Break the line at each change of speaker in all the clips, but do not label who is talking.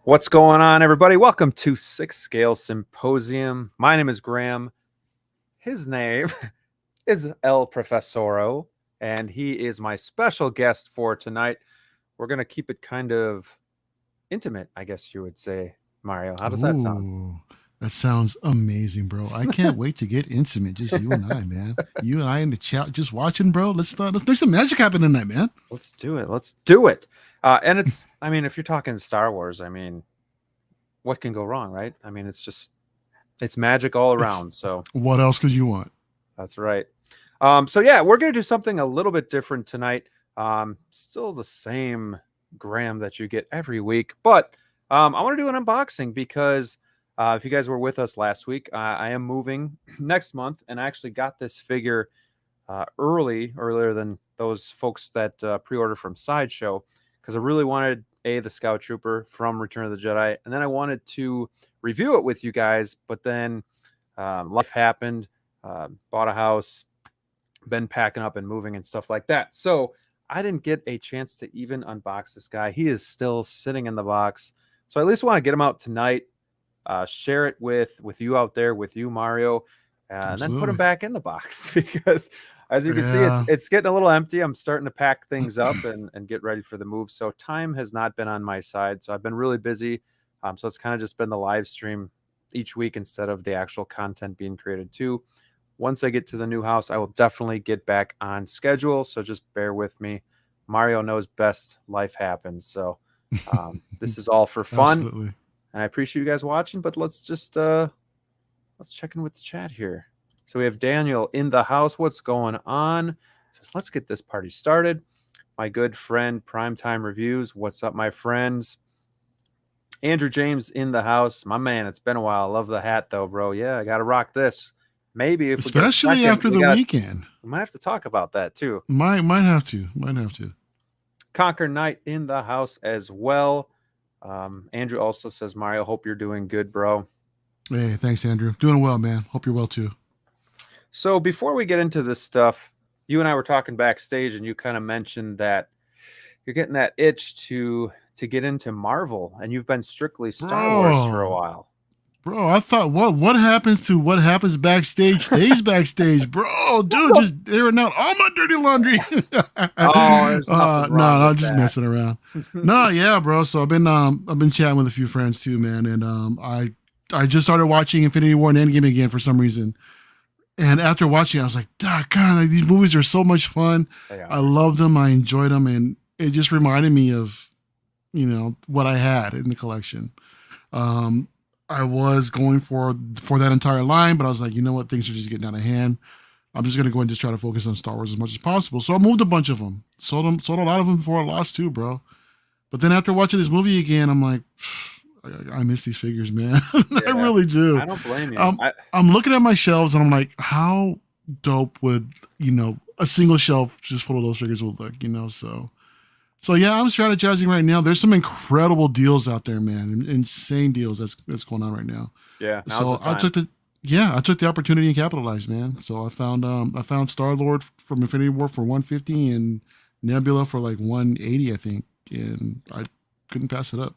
What's going on, everybody? Welcome to Sixth Scale Symposium. My name is Graham. His name is El Professoro, and he is my special guest for tonight. We're going to keep it kind of intimate, I guess you would say, Mario. How does that sound?
That sounds amazing, bro. I can't wait to get intimate. Just you and I, man. You and I in the chat, just watching, bro. Let's make some magic happen tonight, man.
Let's do it. Let's do it. And it's, I mean, if you're talking Star Wars, I mean, what can go wrong, right? I mean, it's magic all around. So
what else could you want?
That's right. So yeah, we're going to do something a little bit different tonight. Still the same Graham that you get every week, but I want to do an unboxing because if you guys were with us last week, I am moving next month, and I actually got this figure earlier than those folks that pre-ordered from Sideshow, because I really wanted the Scout Trooper from Return of the Jedi, and then I wanted to review it with you guys, but then life happened, bought a house, been packing up and moving and stuff like that. So I didn't get a chance to even unbox this guy. He is still sitting in the box. So I at least want to get him out tonight, share it with you out there, with you, Mario, and then put him back in the box, because as you can see, it's getting a little empty. I'm starting to pack things up and get ready for the move. So time has not been on my side. So I've been really busy. So it's kind of just been the live stream each week instead of the actual content being created too. Once I get to the new house, I will definitely get back on schedule. So just bear with me. Mario knows best. Life happens. So this is all for fun.
Absolutely.
And I appreciate you guys watching, but let's just let's check in with the chat here. So we have Daniel in the house. What's going on? He says, let's get this party started. My good friend, Primetime Reviews. What's up, my friends? Andrew James in the house. My man, it's been a while. I love the hat, though, bro. Yeah, I got to rock this. Maybe if
especially after the weekend.
We might have to talk about that, too.
Might have to.
Conquer Knight in the house as well. Andrew also says, Mario, hope you're doing good, bro.
Hey, thanks, Andrew. Doing well, man. Hope you're well, too.
So before we get into this stuff, you and I were talking backstage, and you kind of mentioned that you're getting that itch to get into Marvel, and you've been strictly Star Wars for a while.
Bro, I thought what happens backstage stays backstage, bro. Dude, just airing out all my dirty laundry. No, just messing around. No, yeah, bro. So I've been chatting with a few friends too, man, and I just started watching Infinity War and Endgame again for some reason. And after watching, I was like, God, like, these movies are so much fun. I loved them. I enjoyed them. And it just reminded me of, what I had in the collection. I was going for that entire line, but I was like, you know what? Things are just getting out of hand. I'm just going to go and just try to focus on Star Wars as much as possible. So I moved a bunch of them. Sold a lot of them before I lost too, bro. But then after watching this movie again, I'm like, I miss these figures, man. I really do.
I don't blame you.
I'm looking at my shelves and I'm like, how dope would, a single shelf just full of those figures would look, So yeah, I'm strategizing right now. There's some incredible deals out there, man. Insane deals that's going on right now.
Yeah.
So I took the opportunity and capitalized, man. So I found Star-Lord from Infinity War for $150 and Nebula for like $180, I think, and I couldn't pass it up.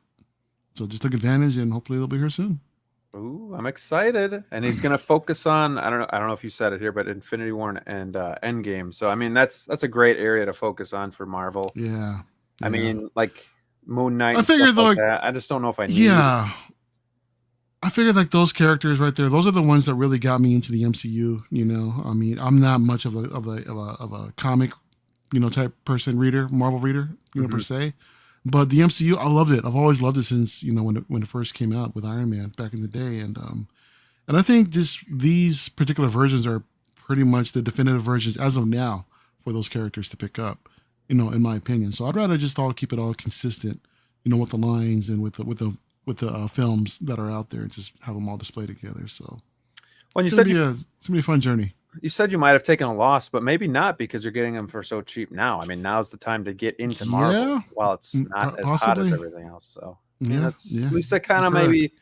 So just took advantage, and hopefully they'll be here soon.
Ooh, I'm excited. And he's going to focus on, I don't know if you said it here, but Infinity War and Endgame. So I mean, that's a great area to focus on for Marvel.
Yeah.
I mean, like Moon Knight.
I figured
like that. I just don't know if I need.
Yeah. I figured like those characters right there, those are the ones that really got me into the MCU. I mean, I'm not much of a comic, type person Marvel reader, per se. But the MCU, I loved it. I've always loved it since, when it first came out with Iron Man back in the day. And I think these particular versions are pretty much the definitive versions as of now for those characters to pick up, in my opinion. So I'd rather just keep it all consistent, with the lines and with the films that are out there, and just have them all displayed together. So
when
it's going to be a fun journey.
You said you might have taken a loss, but maybe not, because you're getting them for so cheap now. I mean, now's the time to get into Marvel while it's not as hot as everything else. So I mean, at least that kind of maybe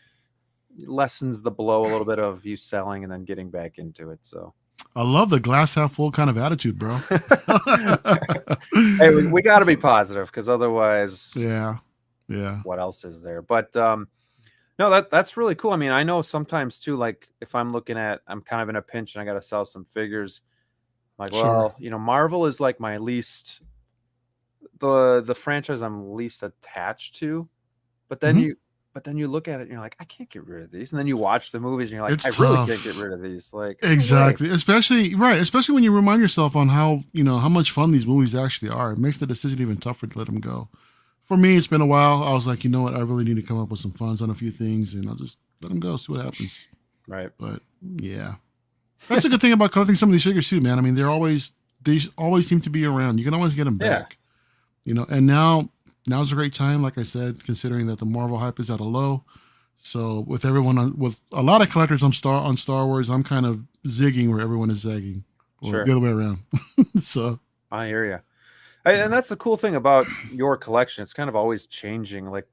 lessens the blow a little bit of you selling and then getting back into it. So
I love the glass half full kind of attitude, bro.
Hey, we got to be positive, because otherwise,
Yeah.
what else is there? But no, that's really cool. I mean, I know sometimes too, like if I'm kind of in a pinch and I got to sell some figures. Like,
Sure.
well, Marvel is like my least the franchise I'm least attached to. But then
Hmm.
you look at it and you're like, I can't get rid of these. And then you watch the movies and you're like, I
It's
really can't get
tough.
rid of these. Like, no way.
Exactly. Especially right. Especially when you remind yourself on how how much fun these movies actually are. It makes the decision even tougher to let them go. For me, it's been a while. I was like, you know what? I really need to come up with some funds on a few things, and I'll just let them go. See what happens.
Right.
But yeah, that's a good thing about collecting some of these figures too, man. I mean, they always seem to be around. You can always get them
Yeah.
back. And now's a great time, like I said, considering that the Marvel hype is at a low. So with with a lot of collectors on Star Wars, I'm kind of zigging where everyone is zagging, or
Sure.
the other way around. So
I hear you. And
yeah.
that's the cool thing about your collection. It's kind of always changing. Like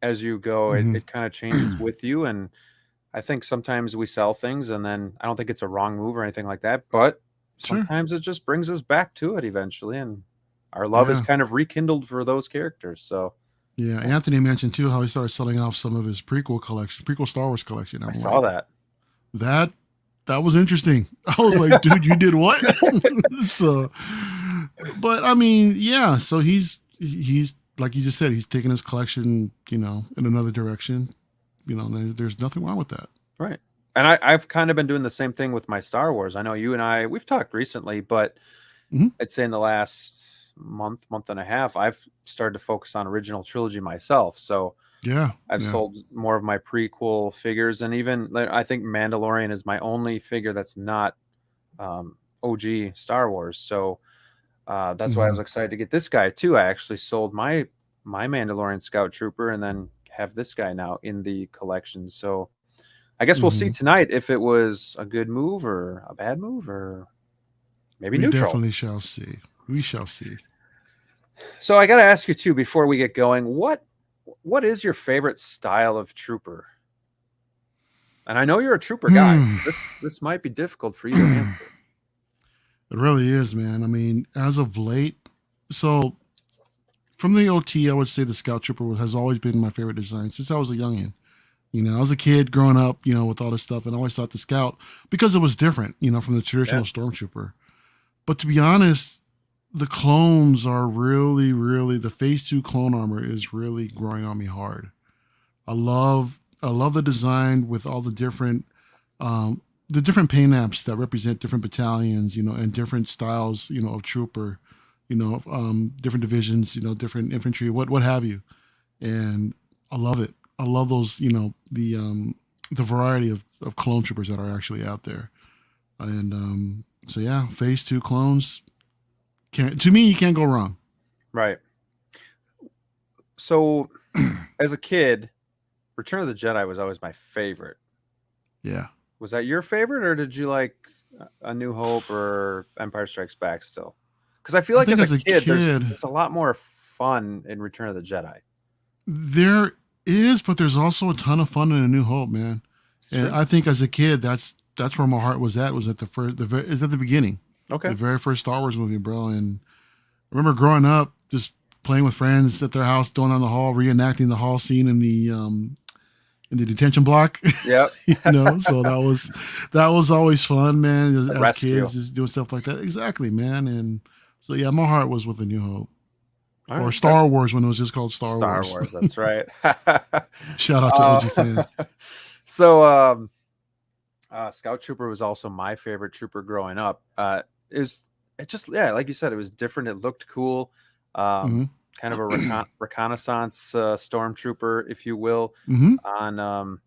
as you go,
Hmm.
it kind of changes with you. And I think sometimes we sell things and then I don't think it's a wrong move or anything like that. But
Sure.
sometimes it just brings us back to it eventually. And our love is
Yeah.
kind of rekindled for those characters. So
Yeah.
yeah,
Anthony mentioned too how he started selling off some of his prequel Star Wars collection.
I
I'm
saw
like,
that.
that that was interesting. I was like, dude, you did what? So, but I mean, yeah. So he's like you just said, he's taking his collection, in another direction. There's nothing wrong with that.
Right. And I've kind of been doing the same thing with my Star Wars. I know you and we've talked recently, but
Hmm.
I'd say in the last month and a half, I've started to focus on original trilogy myself. So
Yeah.
I've
Yeah.
sold more of my prequel figures, and even I think Mandalorian is my only figure that's not OG Star Wars. So that's why I was
Hmm.
excited to get this guy too. I actually sold my Mandalorian Scout Trooper, and then have this guy now in the collection. So I guess we'll see
Hmm.
tonight if it was a good move or a bad move or maybe
We
neutral.
definitely shall see. We shall see.
So I got to ask you too before we get going, what is your favorite style of trooper? And I know you're a trooper guy.
Hmm.
This might be difficult for you to answer.
It really is, man. I mean, as of late, so from the OT, I would say the Scout Trooper has always been my favorite design since I was a youngin. I was a kid growing up, with all this stuff, and I always thought the Scout, because it was different, from the
Yeah.
traditional Stormtrooper. But to be honest, the clones are really, really, the Phase 2 clone armor is really growing on me hard. I love the design with all the different paint apps that represent different battalions, and different styles, of trooper, different divisions, different infantry, what have you. And I love it. I love those, the variety of clone troopers that are actually out there. And so yeah, Phase 2 clones, to me, you can't go wrong.
Right. So as a kid, Return of the Jedi was always my favorite.
Yeah.
Was that your favorite, or did you like A New Hope or Empire Strikes Back still? Because I feel
I
like
think
as a
as a
kid,
kid,
there's a lot more fun in Return of the Jedi.
there is, but there's also a ton of fun in A New Hope, man.
It's
And
true.
I think as a kid, that's where my heart was at. Was at is at the beginning,
Okay.
the very first Star Wars movie, bro. And I remember growing up, just playing with friends at their house, going down the hall, reenacting the hall scene in the detention block.
Yep.
So that was always fun, man. As,
The
as
rescue.
kids, just doing stuff like that. Exactly, man. And so yeah, my heart was with A New Hope,
All
or
right.
Star
That's
Wars when it was just called Star
Star
Wars.
Wars. That's right.
Shout out to
uh,
OG fan.
so, Scout Trooper was also my favorite trooper growing up. It was, it just, yeah, like you said, it was different. It looked cool.
Hmm.
Kind of a reconnaissance stormtrooper, if you will,
Hmm.
on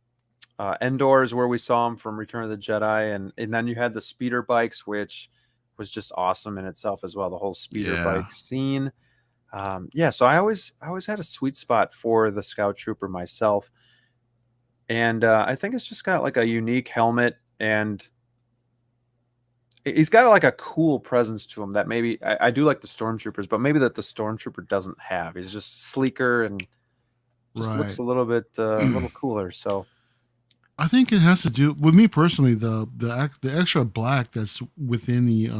Endor is where we saw him from Return of the Jedi, and then you had the speeder bikes, which was just awesome in itself as well. The whole speeder
Yeah.
bike scene. Yeah, so I always had a sweet spot for the Scout Trooper myself, and I think it's just got like a unique helmet, and he's got like a cool presence to him that maybe I do like the Stormtroopers, but maybe that the Stormtrooper doesn't have. He's just sleeker and just looks
Right.
a little cooler. So
I think it has to do with me personally. The extra black that's within the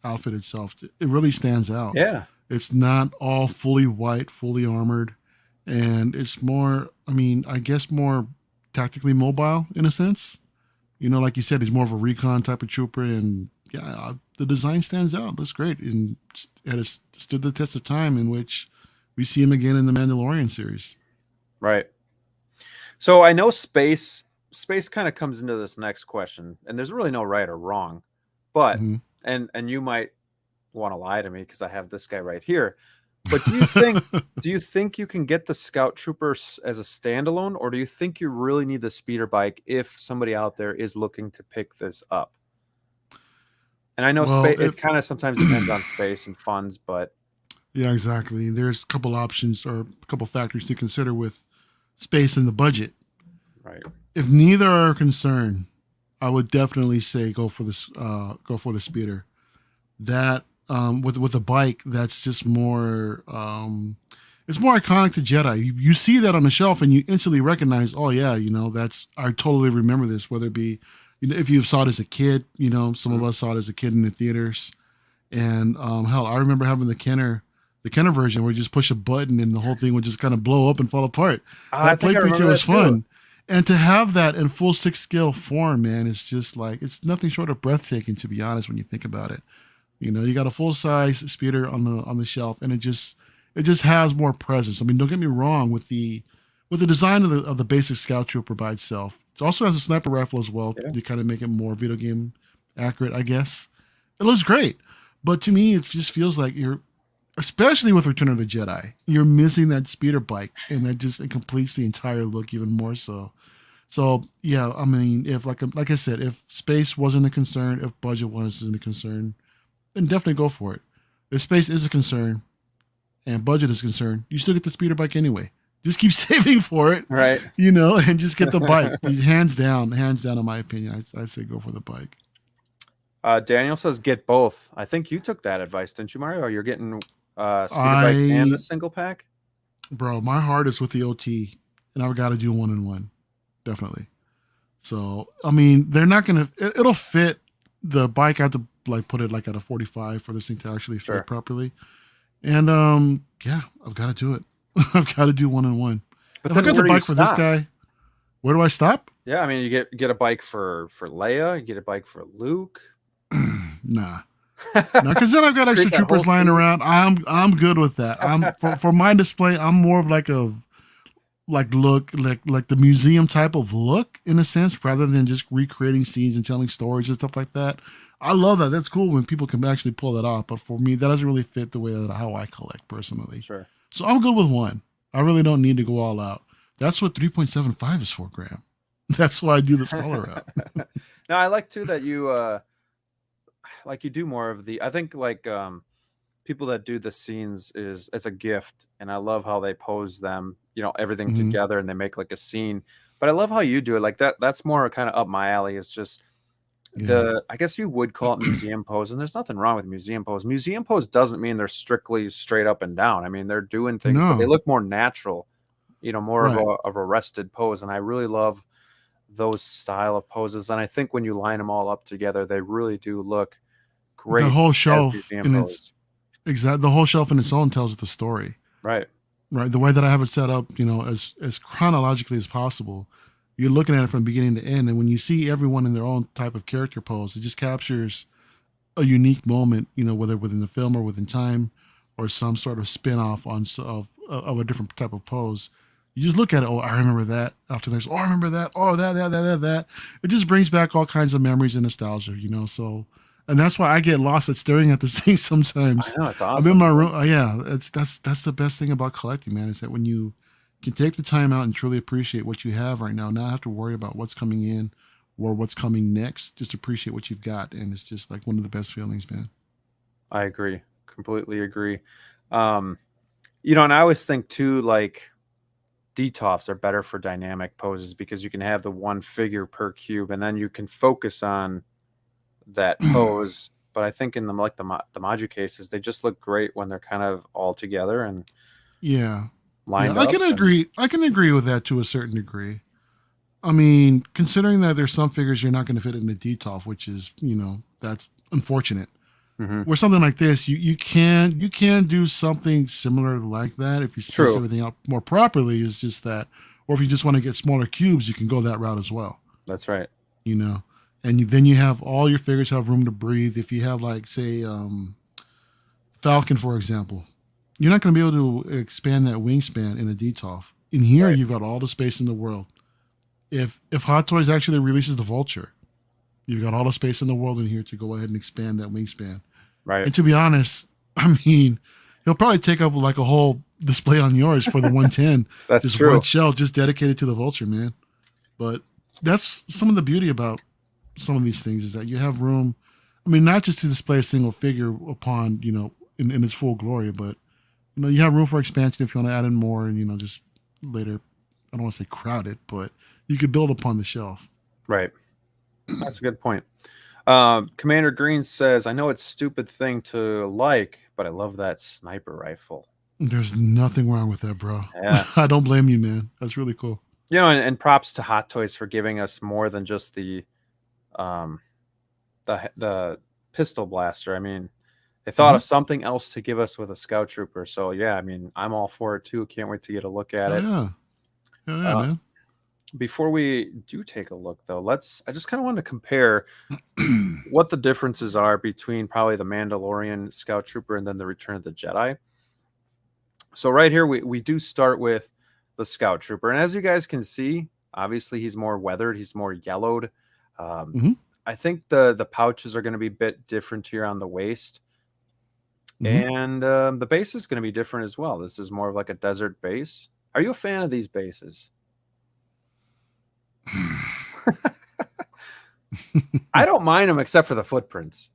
outfit itself, it really stands out.
yeah,
It's not all fully white, fully armored, and it's more. I mean, I guess more tactically mobile in a sense. You know, like you said, he's more of a recon type of trooper, and yeah, the design stands out. Looks great, and it has stood the test of time. In which we see him again in the Mandalorian series.
Right. So I know space kind of comes into this next question, and there's really no right or wrong, but
Mm-hmm.
and you might want to lie to me because I have this guy right here. But do you think you can get the Scout Trooper as a standalone, or do you think you really need the speeder bike if somebody out there is looking to pick this up? And I know
Well,
space. It
if
kind of sometimes depends on space and funds, but
yeah, exactly. There's a couple options or a couple factors to consider with space and the budget.
right,
If neither are concerned, I would definitely say go for this. Go for the speeder. That with a bike, that's just more. It's more iconic to Jedi. You see that on the shelf, and you instantly recognize. Oh yeah, you know that's. I totally remember this. Whether it be, you know, if you saw it as a kid, you know, some of
Mhm.
us saw it as a kid in the theaters, and hell, I remember having the Kenner version where you just push a button and the whole thing would just kind of blow up and fall apart.
I
That
think
play
I
feature
remember
was
that too.
fun. And to have that in full six scale form, man, it's just like it's nothing short of breathtaking to be honest when you think about it. You know, you got a full size speeder on the shelf, and it just has more presence. I mean, don't get me wrong with the design of the basic Scout Trooper by itself. It also has a sniper rifle as well
Yeah.
to kind of make it more video game accurate, I guess. It looks great, but to me, it just feels like you're, especially with Return of the Jedi, you're missing that speeder bike, and that just it completes the entire look even more so. So yeah, I mean, if like I said, if space wasn't a concern, if budget wasn't a concern, then definitely go for it. If space is a concern and budget is concerned, you still get the speeder bike anyway. Just keep saving for it,
Right.
you know, and just get the bike. Hands down, in my opinion, I'd say go for the bike.
Daniel says get both. I think you took that advice, didn't you, Mario? You're getting speeder bike and the
I,
single pack.
bro, my heart is with the OT, and I've got to do one and one, definitely. So, I mean, they're not gonna. It'll fit the bike. I have to like put it like at a 45 for this thing to actually fit
Sure.
properly. And yeah, I've got to do it. I've got to do one and one.
But
If I
then
got the
where do you
bike for this
stop?
guy, where do I stop?
Yeah, I mean, you get a bike for Leia, you get a bike for Luke.
Nah. No, because then I've got extra
Create that whole
troopers lying
scene.
around. I'm good with that. I'm for my display. I'm more of like a look like the museum type of look in a sense, rather than just recreating scenes and telling stories and stuff like that. I love that. That's cool when people can actually pull that off. But for me, that doesn't really fit the way that how I collect personally.
Sure.
So I'm good with one. I really don't need to go all out. That's what 3.75 is for, Graham. That's why I do the smaller route.
Now I like too that you like you do more of the I think like people that do the scenes is as a gift, and I love how they pose them, you know, everything
Hmm.
together and they make like a scene. But I love how you do it. Like that's more kind of up my alley. It's just
Yeah.
the I guess you would call it museum pose, and there's nothing wrong with museum pose. Museum pose doesn't mean they're strictly straight up and down. I mean, they're doing things, but they
No.
look more natural, you know, more
Right.
of a rested pose. And I really love those style of poses. And I think when you line them all up together, they really do look
The
great
whole
as
shelf
museum
in its
pose.
the whole shelf in its own tells the story.
Right.
Right. The way that I have it set up, you know, as chronologically as possible. You're looking at it from beginning to end, and when you see everyone in their own type of character pose, it just captures a unique moment, you know, whether within the film or within time, or some sort of spin-off of a different type of pose. You just look at it. Oh, I remember that. After there's, oh, I remember that. Oh, that. It just brings back all kinds of memories and nostalgia, you know. So, and that's why I get lost at staring at this thing
I
sometimes.
know it's
I'm in
awesome.
my room. Yeah, that's the best thing about collecting, man. Is that when you can take the time out and truly appreciate what you have right now, not have to worry about what's coming in or what's coming next. Just appreciate what you've got, and it's just like one of the best feelings, man.
I agree. Completely agree. Um, you know, and I always think too, like DTOFs are better for dynamic poses because you can have the one figure per cube, and then you can focus on that pose. But I think in the like the Maju cases, they just look great when they're kind of all together and
Yeah, yeah,
lined up. And
I can agree with that to a certain degree. I mean, considering that there's some figures you're not going to fit in the DTOF, which is, you know, that's unfortunate.
Hmm.
Where something like this, you can do something similar like that if you space
True.
everything out more properly. Is just that, or if you just want to get smaller cubes, you can go that route as well.
That's right.
You know, and then you have all your figures have room to breathe. If you have like say Falcon for example, you're not going to be able to expand that wingspan in a DTOF. In here,
Right.
you've got all the space in the world. If Hot Toys actually releases the Vulture, you've got all the space in the world in here to go ahead and expand that wingspan.
Right.
And to be honest, I mean, he'll probably take up like a whole display on yours for the 110.
That's
This one
true.
shelf just dedicated to the Vulture, man. But that's some of the beauty about some of these things is that you have room. I mean, not just to display a single figure upon, in its full glory, but you have room for expansion if you want to add in more and just later. I don't want to say crowd it, but you could build upon the shelf.
Right. That's a good point. Commander Green says, I know it's a stupid thing to like, but I love that sniper rifle.
There's nothing wrong with that, bro.
Yeah.
I don't blame you, man. That's really cool.
And props to Hot Toys for giving us more than just um the pistol blaster. I mean, they thought of something else to give us with a Scout Trooper. So yeah, I mean, I'm all for it too. Can't wait to get a look at it.
Yeah. Yeah, man.
Before we do take a look, though, I just kind of want to compare what the differences are between probably the Mandalorian Scout Trooper and then the Return of the Jedi. So right here, we do start with the Scout Trooper. And as you guys can see, obviously he's more weathered. He's more yellowed. I think the pouches are going to be a bit different here on the waist. And the base is going to be different as well. This is more of like a desert base. Are you a fan of these bases? I don't mind them except for the footprints.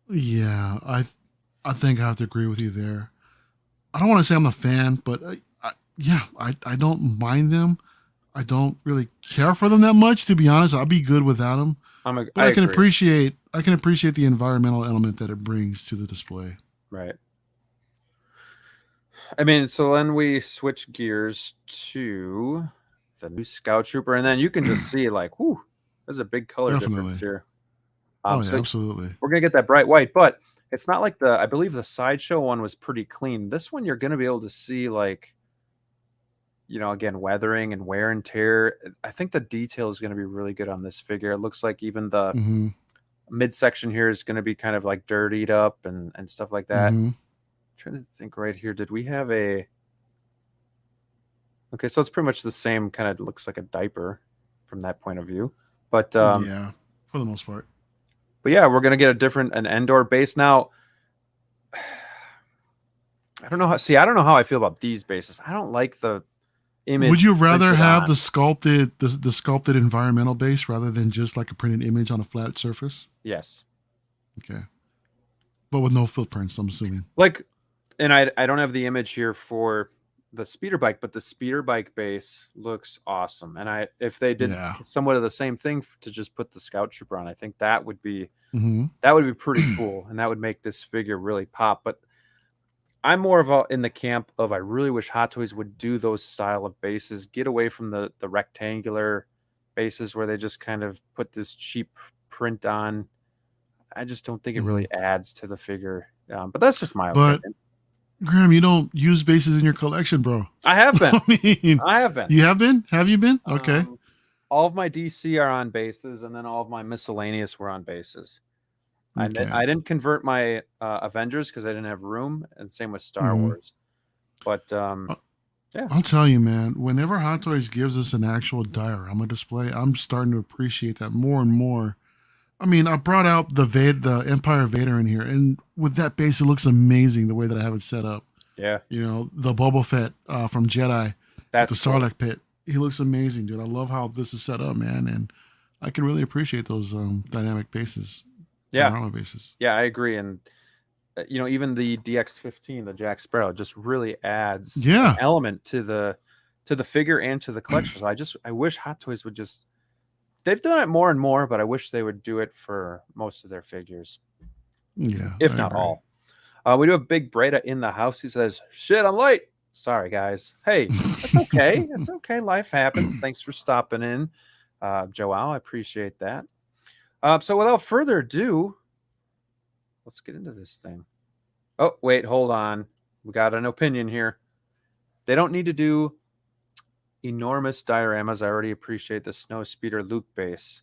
Yeah, I think I have to agree with you there. I don't want to say I'm a fan, but I don't mind them. I don't really care for them that much, to be honest. I'll be good without them. But I can appreciate the environmental element that it brings to the display.
Right. I mean, so then we switch gears to the new Scout Trooper, and then you can just see like, whoo, there's a big color difference here.
Yeah,
so
absolutely.
We're gonna get that bright white, but it's not like I believe the sideshow one was pretty clean. This one you're gonna be able to see like, again, weathering and wear and tear. I think the detail is gonna be really good on this figure. It looks like even the midsection here is gonna be kind of like dirtied up and stuff like that. I'm trying to think right here. Did we have a Okay, so it's pretty much the same kind of looks like a diaper from that point of view. But
yeah, for the most part.
But yeah, we're gonna get an Endor base now. I don't know how I feel about these bases. I don't like the image.
Would you rather have the sculpted environmental base rather than just like a printed image on a flat surface?
Yes.
Okay. But with no footprints, I'm assuming.
And I don't have the image here for the speeder bike, but the speeder bike base looks awesome. And if they did somewhat of the same thing to just put the Scout Trooper on, I think that would be pretty cool, and that would make this figure really pop. But I'm more in the camp of I really wish Hot Toys would do those style of bases, get away from the rectangular bases where they just kind of put this cheap print on. I just don't think it really adds to the figure. But that's just my opinion.
Graham, you don't use bases in your collection, bro.
I have been. I have been.
You have been? Have you been? Okay.
All of my DC are on bases, and then all of my miscellaneous were on bases. Okay. I didn't convert my Avengers because I didn't have room, and same with Star Wars. But yeah,
I'll tell you, man. Whenever Hot Toys gives us an actual diorama display, I'm starting to appreciate that more and more. I mean, I brought out the Empire Vader in here, and with that base, it looks amazing the way that I have it set up.
Yeah.
The Boba Fett from Jedi,
that's
the Sarlacc pit. He looks amazing, dude. I love how this is set up, man, and I can really appreciate those dynamic bases.
Yeah.
Diorama bases.
Yeah, I agree. And even the DX-15, the Jack Sparrow, just really adds an element to the figure and to the collection. So I wish Hot Toys would just. They've done it more and more, but I wish they would do it for most of their figures.
Yeah.
If not all. We do have Big Breda in the house. He says, shit, I'm late. Sorry, guys. Hey, it's okay. It's okay. Life happens. Thanks for stopping in, Joao. I appreciate that. So without further ado, let's get into this thing. Oh, wait, hold on. We got an opinion here. They don't need to do enormous dioramas. I already appreciate the Snowspeeder Luke base.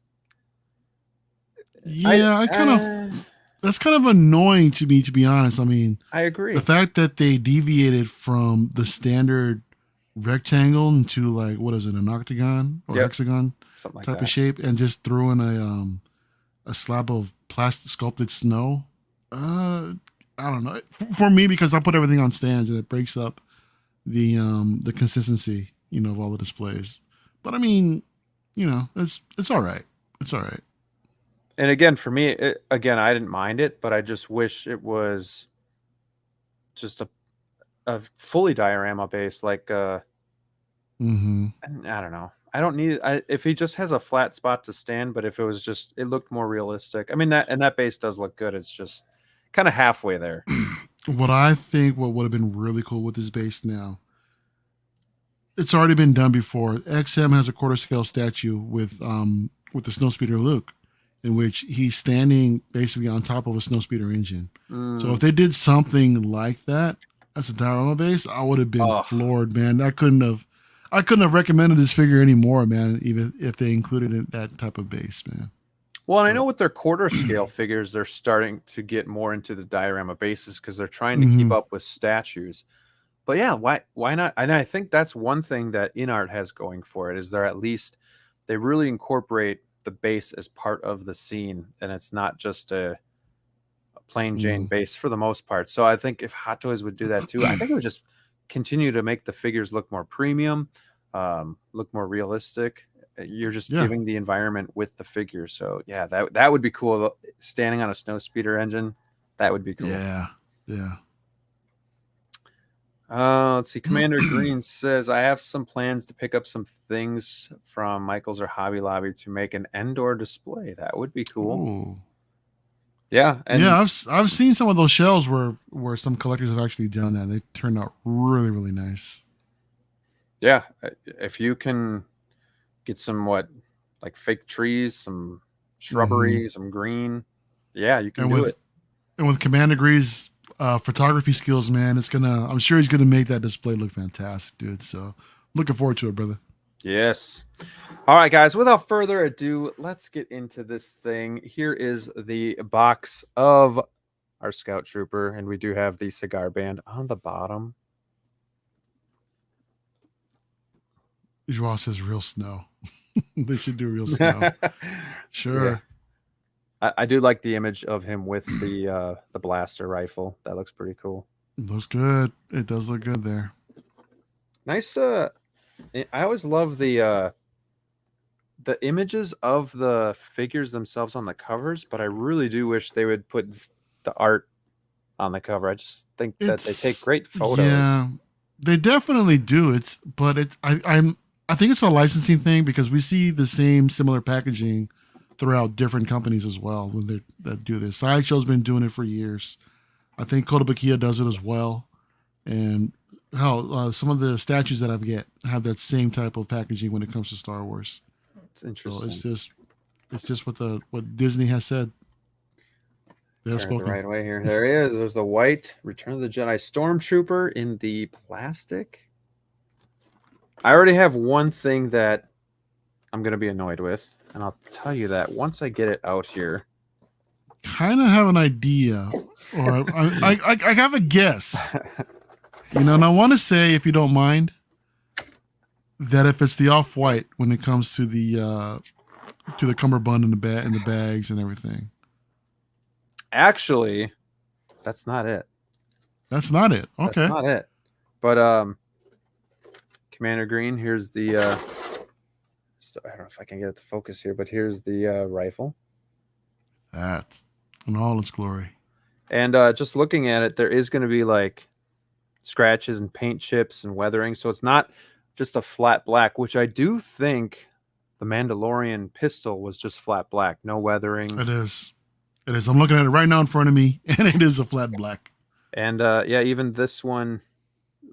Yeah, I kind of that's kind of annoying to me, to be honest. I mean,
I
the
agree.
fact that they deviated from the standard rectangle into like what is it, an octagon or
Yep,
hexagon
something like
type of
that.
shape, and just threw in a slab of plastic sculpted snow. I don't know. For me, because I put everything on stands and it breaks up the consistency, of all the displays. But I mean, it's all right. It's all right.
And again, for me, again, I didn't mind it, but I just wish it was just a fully diorama base. Like,
Mm-hmm.
I don't know. I don't need if he just has a flat spot to stand, but if it was just, it looked more realistic. I mean, that base does look good. It's just kind of halfway there.
What I think what would have been really cool with this base now, it's already been done before. XM has a quarter scale statue with the snowspeeder Luke, in which he's standing basically on top of a snowspeeder engine. So if
Mm.
they did something like that as a diorama base, I would have been
Oh,
floored, man. I couldn't have recommended this figure anymore, man. Even if they included that type of base, man.
well, and I know
But
with their quarter scale figures, they're starting to get more into the diorama bases because they're trying to keep
mm-hmm.
up with statues. But yeah, why not? And I think that's one thing that InArt has going for it is they're at least they really incorporate the base as part of the scene, and it's not just a plain Jane
Mm.
base for the most part. So I think if Hot Toys would do that too, I think it would just continue to make the figures look more premium, look more realistic. You're just
Yeah,
giving the environment with the figures. So yeah, that would be cool. Standing on a snow speeder engine, that would be cool.
yeah, yeah.
Let's see. Commander Green says, I have some plans to pick up some things from Michaels or Hobby Lobby to make an Endor display. That would be cool.
Ooh.
Yeah. And
Yeah, I've seen some of those shells where some collectors have actually done that. They turned out really really nice.
yeah, if you can get some like fake trees, some
Hmm.
shrubbery, some green, yeah, you can
And
do
with
it.
and with Commander Gree's photography skills, man, I'm sure he's gonna make that display look fantastic, dude. So looking forward to it, brother.
Yes. All right, guys, without further ado, let's get into this thing. Here is the box of our Scout Trooper, and we do have the cigar band on the bottom.
Joao says real snow. They should do real snow.
Yeah.
Sure.
I do like the image of him with the blaster rifle. That looks pretty cool.
It looks good. It does look good there.
Nice. I always love the images of the figures themselves on the covers, but I really do wish they would put the art on the cover. I just think that they take
It's
great photos.
yeah, they definitely do. I think it's a licensing thing because we see the same similar packaging throughout different companies as well when they that do this. Sideshow's been doing it for years. I think Kotobukiya does it as well, and hell, some of the statues that I get have that same type of packaging when it comes to Star Wars.
It's
So
interesting.
it's just what Disney has said. They have
Turn it the
spoken.
right way here. There he is. There's the white Return of the Jedi Stormtrooper in the plastic. I already have one thing that I'm going to be annoyed with, and I'll tell you that once I get it out here.
Kind of have an idea, or I have a guess. And I want to say, if you don't mind, that if it's the off white when it comes to the cummerbund and the bags and everything,
Actually, that's not it.
that's not it.
That's
Okay,
not it. But Commander Green, here's the so I don't know if I can get it to focus here, but here's the rifle.
that in all its glory.
And just looking at it, there is going to be like scratches and paint chips and weathering. So it's not just a flat black, which I do think the Mandalorian pistol was just flat black, no weathering.
It is. It is. I'm looking at it right now in front of me, and it is a flat black.
And yeah, even this one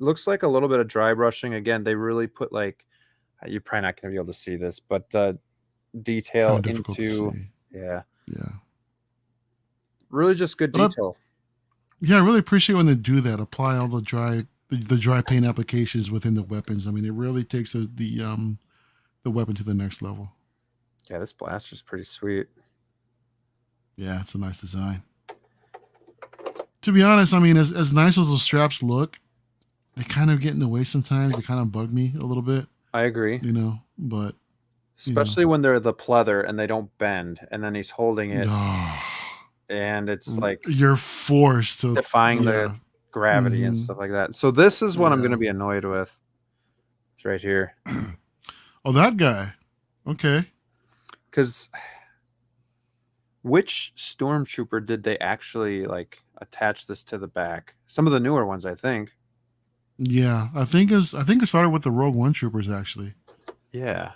looks like a little bit of dry brushing. Again, they really put like, you're probably not going to be able to see this, but
Kind
detail
of difficult to
into,
see.
yeah,
Yeah.
Really just good
But
detail.
yeah, I really appreciate when they do that. Apply all the dry paint applications within the weapons. I mean, it really takes the weapon to the next level.
Yeah, this blaster's pretty sweet.
Yeah, it's a nice design. To be honest, I mean, as nice as those straps look, they kind of get in the way sometimes. They kind of bug me a little bit,
I agree.
but
Especially when they're the pleather and they don't bend, and then he's holding it, and it's like
you're forced to
defying the gravity and stuff like that. So this is what I'm going to be annoyed with. It's right here.
Oh, that guy. Okay.
Because which stormtrooper did they actually like attach this to the back? Some of the newer ones, I think.
Yeah, I think it started with the Rogue One troopers actually.
Yeah.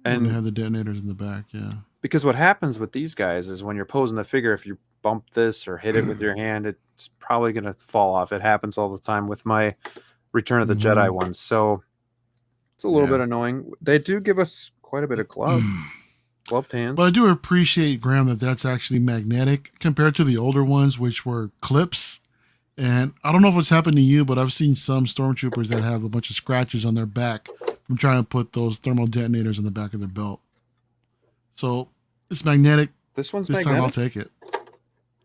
And they had the detonators in the back, yeah.
Because what happens with these guys is when you're posing the figure, if you bump this or hit it with your hand, it's probably going to fall off. It happens all the time with my Return of the Jedi ones. So it's a little bit annoying. They do give us quite a bit of gloved hands.
But I do appreciate, Graham, that that's actually magnetic compared to the older ones, which were clips. And I don't know if it's happened to you, but I've seen some stormtroopers that have a bunch of scratches on their back from trying to put those thermal detonators on the back of their belt. So it's magnetic.
This one's
magnetic. Time I'll take it.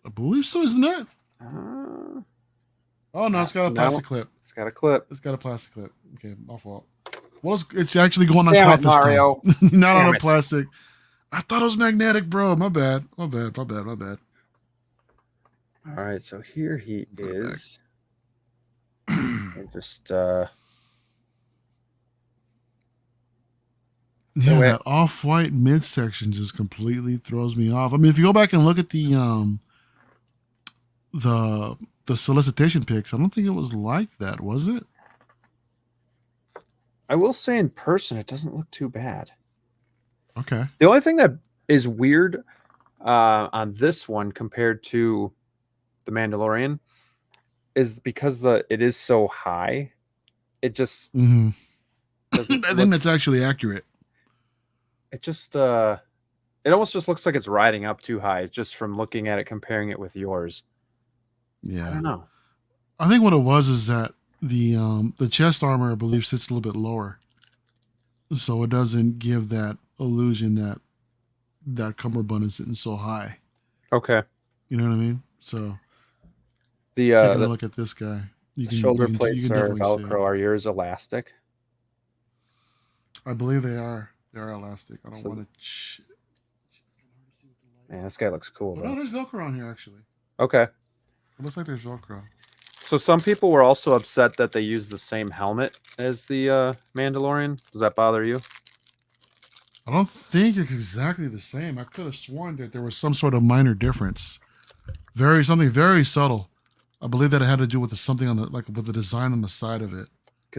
I believe so, isn't it? Oh no, it's got a plastic clip.
It's got a clip.
It's got a plastic clip. Okay, my fault. Well, it's actually going on
cloth
this Mario. Time. Not on a plastic. I thought it was magnetic, bro. My bad. All
right, so here he is. Just
yeah, that off-white midsection just completely throws me off. I mean, if you go back and look at the solicitation pics, I don't think it was like that, was it?
I will say in person, it doesn't look too bad.
Okay.
The only thing that is weird on this one compared to the Mandalorian is because it is so high. It just doesn't.
I think that's actually accurate.
It just it almost just looks like it's riding up too high just from looking at it, comparing it with yours.
Yeah,
I don't know.
I think what it was is that the chest armor, I believe, sits a little bit lower, so it doesn't give that illusion that cummerbund is sitting so high.
Okay,
you know what I mean. So
taking
a look at this guy.
Shoulder plates are Velcro. Are yours elastic?
I believe they are. They are elastic. I don't want to.
Man, this guy looks cool.
No, there's Velcro on here actually.
Okay.
It looks like there's Velcro.
So some people were also upset that they used the same helmet as the Mandalorian. Does that bother you?
I don't think it's exactly the same. I could have sworn that there was some sort of minor difference. Something very subtle. I believe that it had to do with something with the design on the side of it.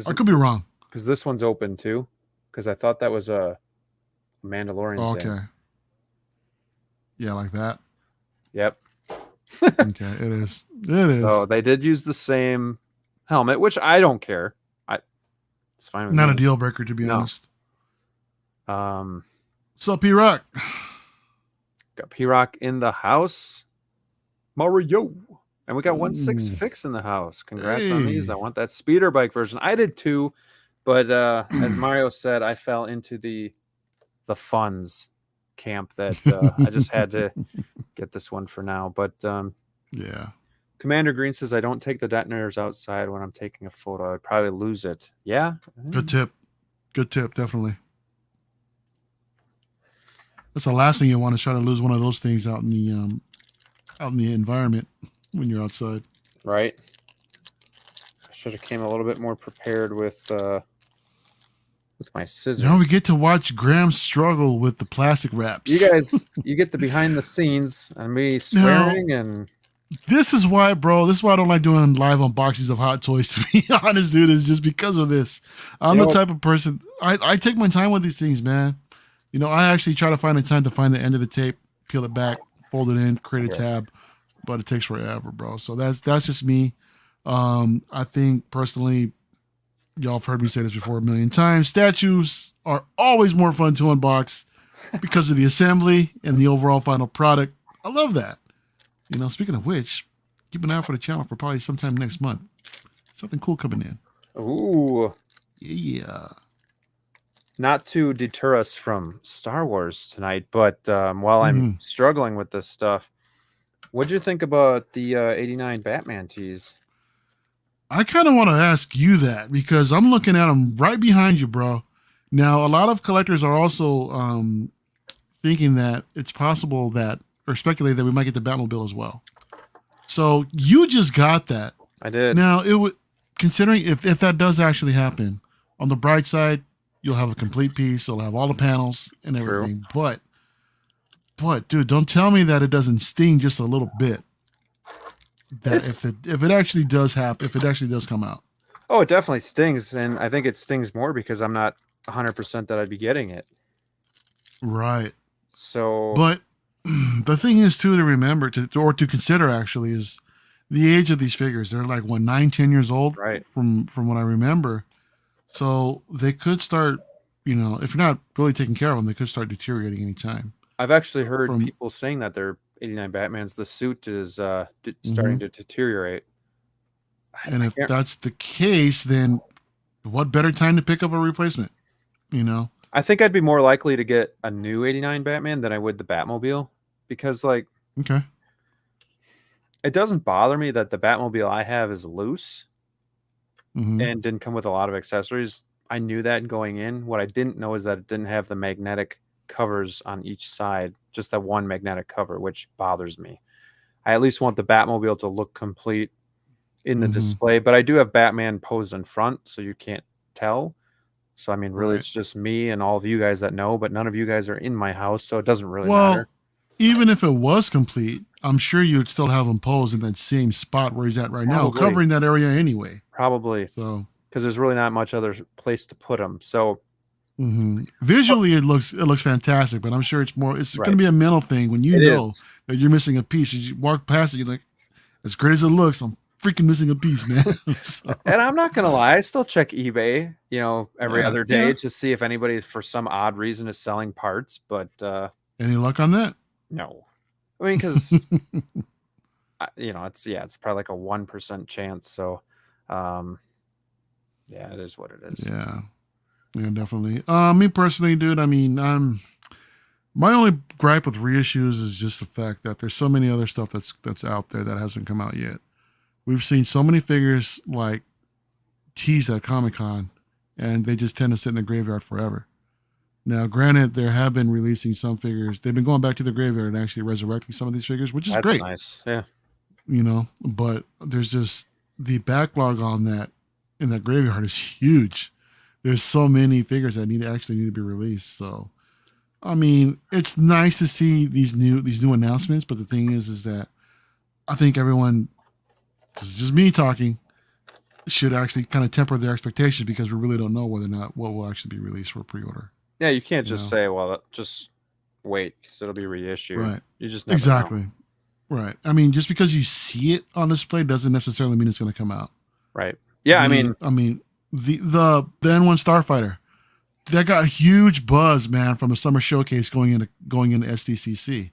I could be wrong.
Because this one's open too. Because I thought that was a Mandalorian thing.
Okay. Yeah, like that.
Yep.
Okay, it is. It is.
So they did use the same helmet, which I don't care. It's fine with
Not
me.
a deal breaker, to be honest.
So
P-Rock.
Got P-Rock in the house. Mario. And we got 1.6 fix in the house. Congrats on these. I want that speeder bike version. I did too, but as Mario said, I fell into the funds camp that I just had to get this one for now. But
yeah.
Commander Green says I don't take the detonators outside when I'm taking a photo. I'd probably lose it. Yeah.
Good tip. Good tip, definitely. That's the last thing you want to try to lose one of those things out in the environment when you're outside.
Right. I should have came a little bit more prepared with my scissors.
Now we get to watch Graham struggle with the plastic wraps.
You guys, you get the behind the scenes and me swearing and.
This is why, bro. This is why I don't like doing live unboxings of hot toys. To be honest, dude, is just because of this. I'm the type of person. I take my time with these things, man. You know, I actually try to find the time to find the end of the tape, peel it back, fold it in, create a tab, but it takes forever, bro. So that's just me. I think personally, y'all have heard me say this before a million times. Statues are always more fun to unbox because of the assembly and the overall final product. I love that. Speaking of which, keep an eye out for the channel for probably sometime next month. Something cool coming in.
Ooh.
Yeah.
Not to deter us from Star Wars tonight, but while I'm struggling with this stuff, what'd you think about the 89 Batman tease?
I kind of want to ask you that because I'm looking at them right behind you, bro. Now, a lot of collectors are also thinking that it's possible that, or speculate that we might get the Batmobile as well. So you just got that.
I did.
Now, it would, considering if that does actually happen, on the bright side, you'll have a complete piece. It'll have all the panels and everything.
True.
But dude, don't tell me that it doesn't sting just a little bit. That if it actually does happen, if it actually does come out.
Oh, it definitely stings, and I think it stings more because I'm not 100% that I'd be getting it.
Right.
So,
but the thing is too to remember to consider actually is the age of these figures. They're like 9-10 years old,
right?
From what I remember. So they could start, if you're not really taking care of them, they could start deteriorating anytime.
I've actually heard people saying that they're 89 Batmans. The suit is starting to deteriorate.
And if that's the case, then what better time to pick up a replacement?
I think I'd be more likely to get a new 89 Batman than I would the Batmobile because, like,
okay,
it doesn't bother me that the Batmobile I have is loose and didn't come with a lot of accessories. I knew that going in. What I didn't know is that it didn't have the magnetic covers on each side, just that one magnetic cover, which bothers me. I at least want the Batmobile to look complete in the display, but I do have Batman posed in front, so you can't tell. So, I mean, really, it's just me and all of you guys that know, but none of you guys are in my house, so it doesn't really matter.
Even if it was complete, I'm sure you'd still have him posed in that same spot where he's at right now, covering that area anyway.
Probably.
So,
because there's really not much other place to put him. So,
visually, it looks fantastic, but I'm sure it's going to be a mental thing when you know that you're missing a piece. As you walk past it, you're like, as great as it looks, I'm freaking missing a piece, man. So.
And I'm not gonna lie, I still check eBay, every other day to see if anybody for some odd reason is selling parts. But
any luck on that?
No, I mean, because it's probably like a 1% chance. So, it is what it is.
Yeah, definitely. Me personally, dude. I mean, my only gripe with reissues is just the fact that there's so many other stuff that's out there that hasn't come out yet. We've seen so many figures like teased at Comic-Con, and they just tend to sit in the graveyard forever. Now, granted, there have been releasing some figures. They've been going back to the graveyard and actually resurrecting some of these figures, which is great.
Nice, yeah.
But there's just the backlog on that in that graveyard is huge. There's so many figures that need to be released. So, I mean, it's nice to see these new announcements, but the thing is that I think everyone, this is just me talking, should actually kind of temper their expectations because we really don't know whether or not what will actually be released for pre-order.
Yeah, you can't just say, well, just wait because it'll be reissued.
Right.
You just never know.
Right. I mean, just because you see it on display doesn't necessarily mean it's going to come out.
Right. Yeah, I mean,
the N1 Starfighter, that got a huge buzz, man, from a summer showcase going into SDCC,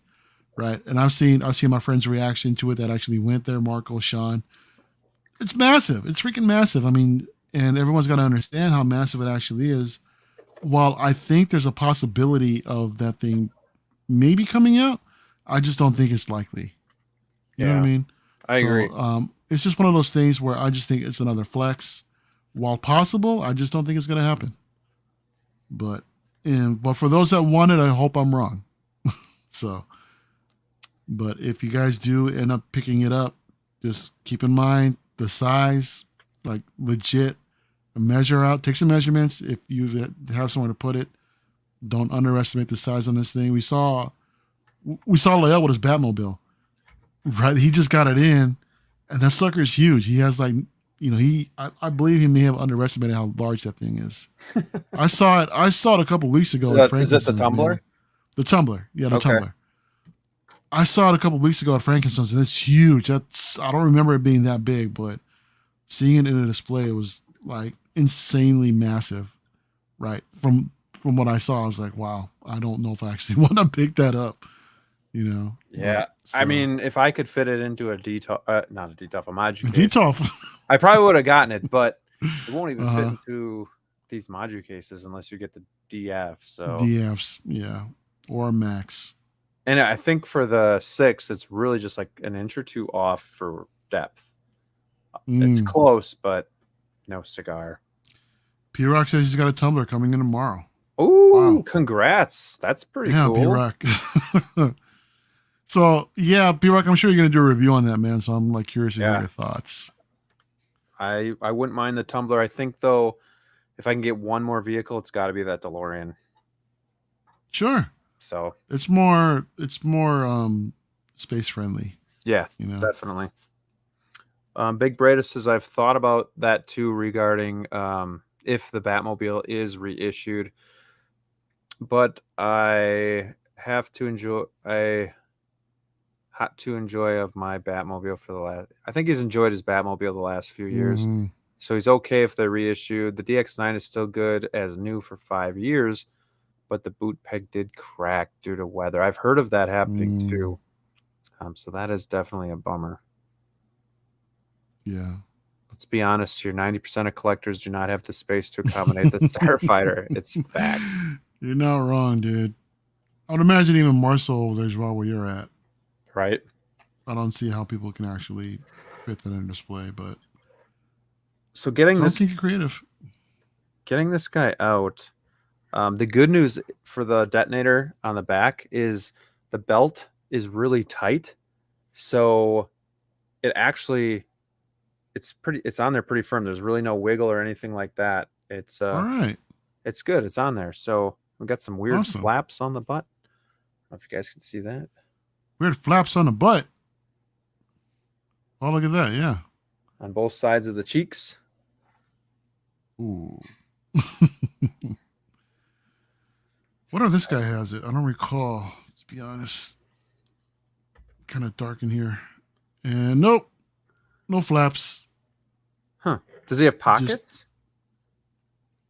right? And I've seen my friend's reaction to it that actually went there, Marco, Sean. It's massive. It's freaking massive. I mean, and everyone's got to understand how massive it actually is. While I think there's a possibility of that thing maybe coming out, I just don't think it's likely. You know what I mean?
I agree.
It's just one of those things where I just think it's another flex. While possible, I just don't think it's going to happen. But for those that want it, I hope I'm wrong. So, but if you guys do end up picking it up, just keep in mind the size, like legit. Measure out, take some measurements. If you have somewhere to put it, don't underestimate the size on this thing. We saw Lael with his Batmobile, right? He just got it in, and that sucker is huge. He has I believe he may have underestimated how large that thing is. I saw it a couple weeks ago.
Is that the Tumbler?
Man. The Tumbler, yeah, the Tumbler. I saw it a couple weeks ago at Frankenstein's, and it's huge. I don't remember it being that big, but seeing it in a display, it was like insanely massive, right? From what I saw, I was like, wow, I don't know if I actually want to pick that up, you know. But
Yeah. I
still,
mean, if I could fit it into a detox, not a detox, a Maju case,
Detoff.
I probably would have gotten it, but it won't even fit
Uh-huh.
into these Maju cases unless you get the DF. So,
DFs, yeah, or Max.
and I think for the 6, it's really just like an inch or two off for depth. It's
Mm.
close, but no cigar.
P-Rock says he's got a tumbler coming in tomorrow.
Ooh,
Wow.
congrats. That's pretty
Yeah,
cool.
P-Rock. So yeah, P-Rock, I'm sure you're gonna do a review on that, man. So I'm like curious to hear
Yeah.
your thoughts.
I wouldn't mind the tumbler. I think though, if I can get one more vehicle, it's got to be that DeLorean.
Sure.
So
It's more space friendly,
yeah,
you know.
definitely. Big Breda says I've thought about that too regarding if the Batmobile is reissued, but I have to enjoy. I had to enjoy of my Batmobile for the last. I think he's enjoyed his Batmobile the last few years,
Mm-hmm.
so he's okay if they're reissued. The DX9 is still good as new for 5 years, but the boot peg did crack due to weather. I've heard of that happening
Mm,
too. So that is definitely a bummer.
yeah.
Let's be honest here, 90% of collectors do not have the space to accommodate the Starfighter. It's facts,
You're not wrong, dude. I would imagine even more so over there as well where you're at.
right?
I don't see how people can actually fit that in display, but
So getting
some
this
can get creative.
getting this guy out. The good news for the detonator on the back is the belt is really tight. So it actually it's on there pretty firm. There's really no wiggle or anything like that.
All right.
It's good. It's on there. So we got some weird
Awesome.
flaps on the butt. I don't know if you guys can see that.
Weird flaps on the butt. Oh, look at that. Yeah.
On both sides of the cheeks.
Ooh. What if this guy has it? I don't recall. Let's be honest. Kind of dark in here. And nope. No flaps.
Huh. Does he have
Just
pockets?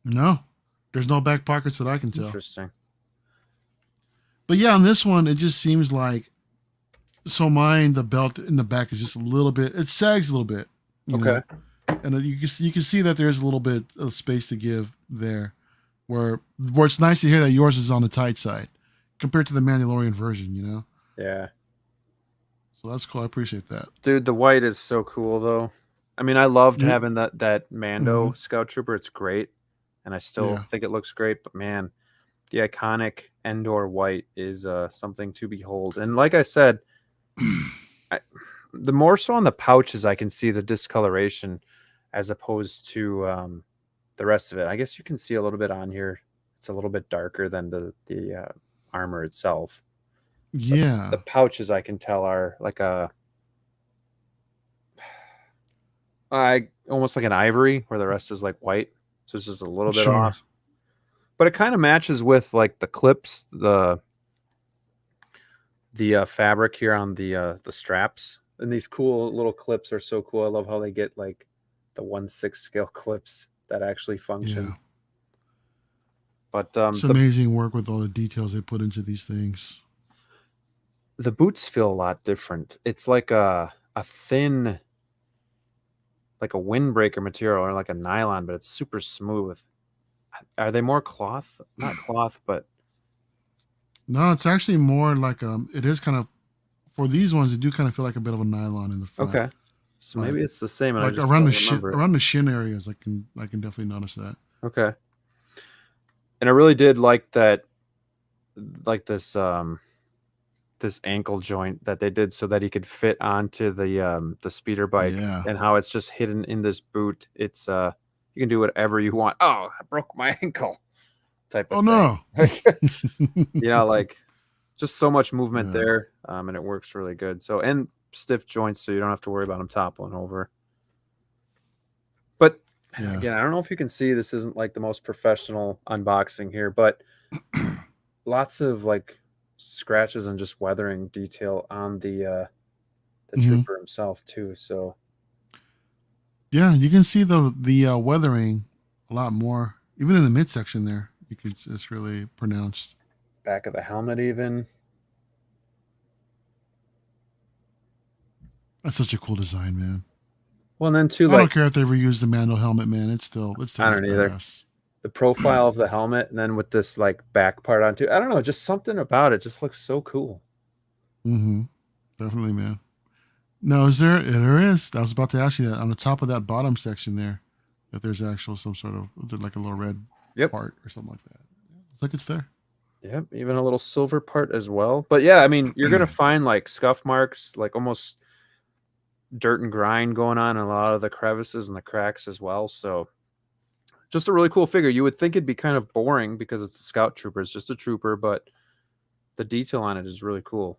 no. There's no back pockets that I can tell.
Interesting.
But yeah, on this one, it just seems like so mine, the belt in the back is just a little bit, it sags a little bit, you
Okay.
know, and you can see that there's a little bit of space to give there, where it's nice to hear that yours is on the tight side compared to the Mandalorian version, you know.
Yeah.
So that's cool. I appreciate that.
Dude, the white is so cool though. I mean, I loved
You,
having that Mando
mhm,
Scout Trooper. It's great. And I still
yeah.
think it looks great, but man, the iconic Endor white is something to behold. And like I said, I, the more so on the pouches, I can see the discoloration as opposed to the rest of it. I guess you can see a little bit on here. It's a little bit darker than the armor itself. But the
Yeah.
pouches I can tell are like a I almost like an ivory, where the rest is like white. So it's just a little bit
Sure.
off. But it kind of matches with like the clips, the fabric here on the straps, and these cool little clips are so cool. I love how they get like the 1/6 scale clips that actually
Yeah.
function. But
It's amazing work with all the details they put into these things.
the boots feel a lot different. It's like a thin, like a windbreaker material or like a nylon, but it's super smooth. Are they more cloth? Not cloth, but
No, it's actually more like it is kind of for these ones. They do kind of feel like a bit of a nylon in the front,
okay. So
but
maybe it's the same, and I
like
just don't remember it.
around the shin areas, I can definitely notice that.
Okay. And I really did like that, like this ankle joint that they did so that he could fit onto the speeder bike,
Yeah.
and how it's just hidden in this boot. It's you can do whatever you want. Oh, I broke my ankle type
Oh
of thing.
no.
Like just so much movement
Yeah.
there, and it works really good. So, and stiff joints, so you don't have to worry about them toppling over. But
Yeah.
again, I don't know if you can see, this isn't like the most professional unboxing here, but lots of like scratches and just weathering detail on the
Hmm.
trooper himself too. So
Yeah, you can see the weathering a lot more, even in the midsection there. It's really pronounced.
back of the helmet even.
That's such a cool design, man.
Well, and then too,
I don't
like,
care if they reuse the Mando helmet, man. It still
I
looks
don't either.
badass.
The profile of the helmet, and then with this like back part onto, I don't know, just something about it just looks so cool.
Mm-hmm. Definitely, man. No, is there? There is. I was about to ask you that on the top of that bottom section there, if there's actual some sort of like a little red
Yep.
part or something like that. It's like it's there.
Yep, even a little silver part as well. But yeah, I mean, you're gonna find like scuff marks, like almost dirt and grind going on in a lot of the crevices and the cracks as well. So just a really cool figure. You would think it'd be kind of boring because it's a scout trooper. It's just a trooper, but the detail on it is really cool.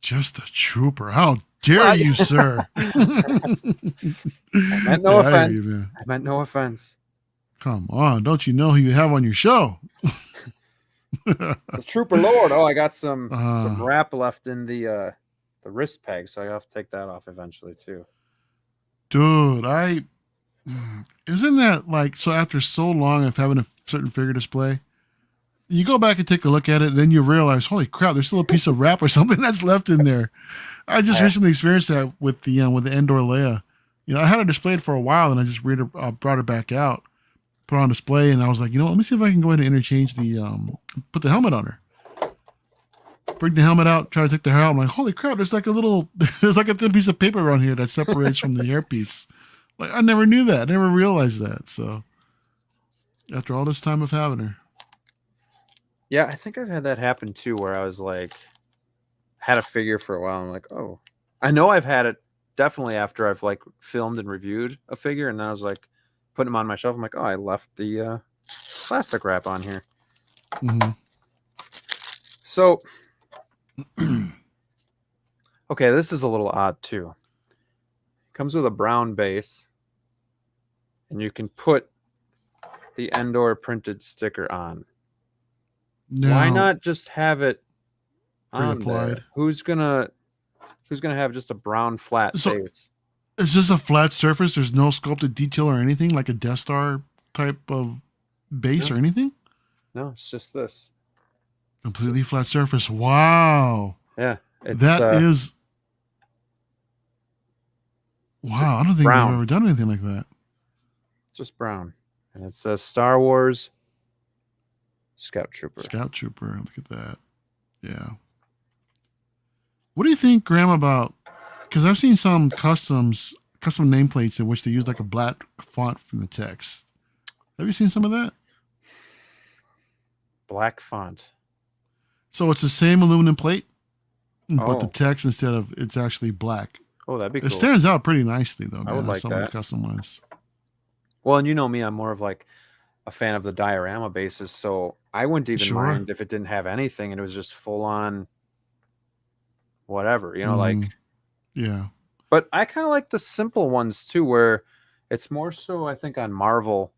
Just a trooper. How dare you, sir?
I meant no offense. I meant no offense.
Come on, don't you know who you have on your show?
The Trooper Lord. Oh, I got some wrap left in the wrist peg, so I have to take that off eventually too.
Dude, isn't that like so? After so long of having a certain figure display, you go back and take a look at it, and then you realize, holy crap, there's still a piece of wrap or something that's left in there. I just recently experienced that with the Endor Leia. You know, I had it displayed for a while, and I just brought it back out, put it on display, and I was like, you know, let me see if I can go ahead and interchange put the helmet on her. Bring the helmet out, try to take the hair out. I'm like, holy crap, there's like a thin piece of paper around here that separates from the hairpiece. Like, I never knew that. I never realized that. So, after all this time of having her.
Yeah, I think I've had that happen too, where I was like, had a figure for a while. I'm like, oh, I know I've had it definitely after I've like filmed and reviewed a figure, and then I was like putting them on my shelf. I'm like, oh, I left the plastic wrap on here.
Mm-hmm.
So, okay, this is a little odd too. It comes with a brown base, and you can put the Endor printed sticker on. Now, why not just have it on there? Who's gonna have just a brown flat base?
It's just a flat surface. There's no sculpted detail or anything like a Death Star type of base or anything.
No, it's just this
completely flat surface. Wow.
Yeah,
that is. Wow, I don't think I've ever done anything like that.
Just brown, and it says Star Wars Scout Trooper.
Scout Trooper. Look at that. Yeah. What do you think, Graham, about? Because I've seen some custom nameplates in which they use like a black font from the text. Have you seen some of that?
Black font.
So it's the same aluminum plate, but the text instead of it's actually black.
Oh, that'd be cool.
It stands out pretty nicely though. Man,
I would like
some
that.
Of the custom ones.
Well, and you know me, I'm more of like a fan of the diorama bases, so I wouldn't even mind if it didn't have anything and it was just full on whatever, you know, like.
Yeah.
But I kind of like the simple ones too, where it's more so I think on Marvel,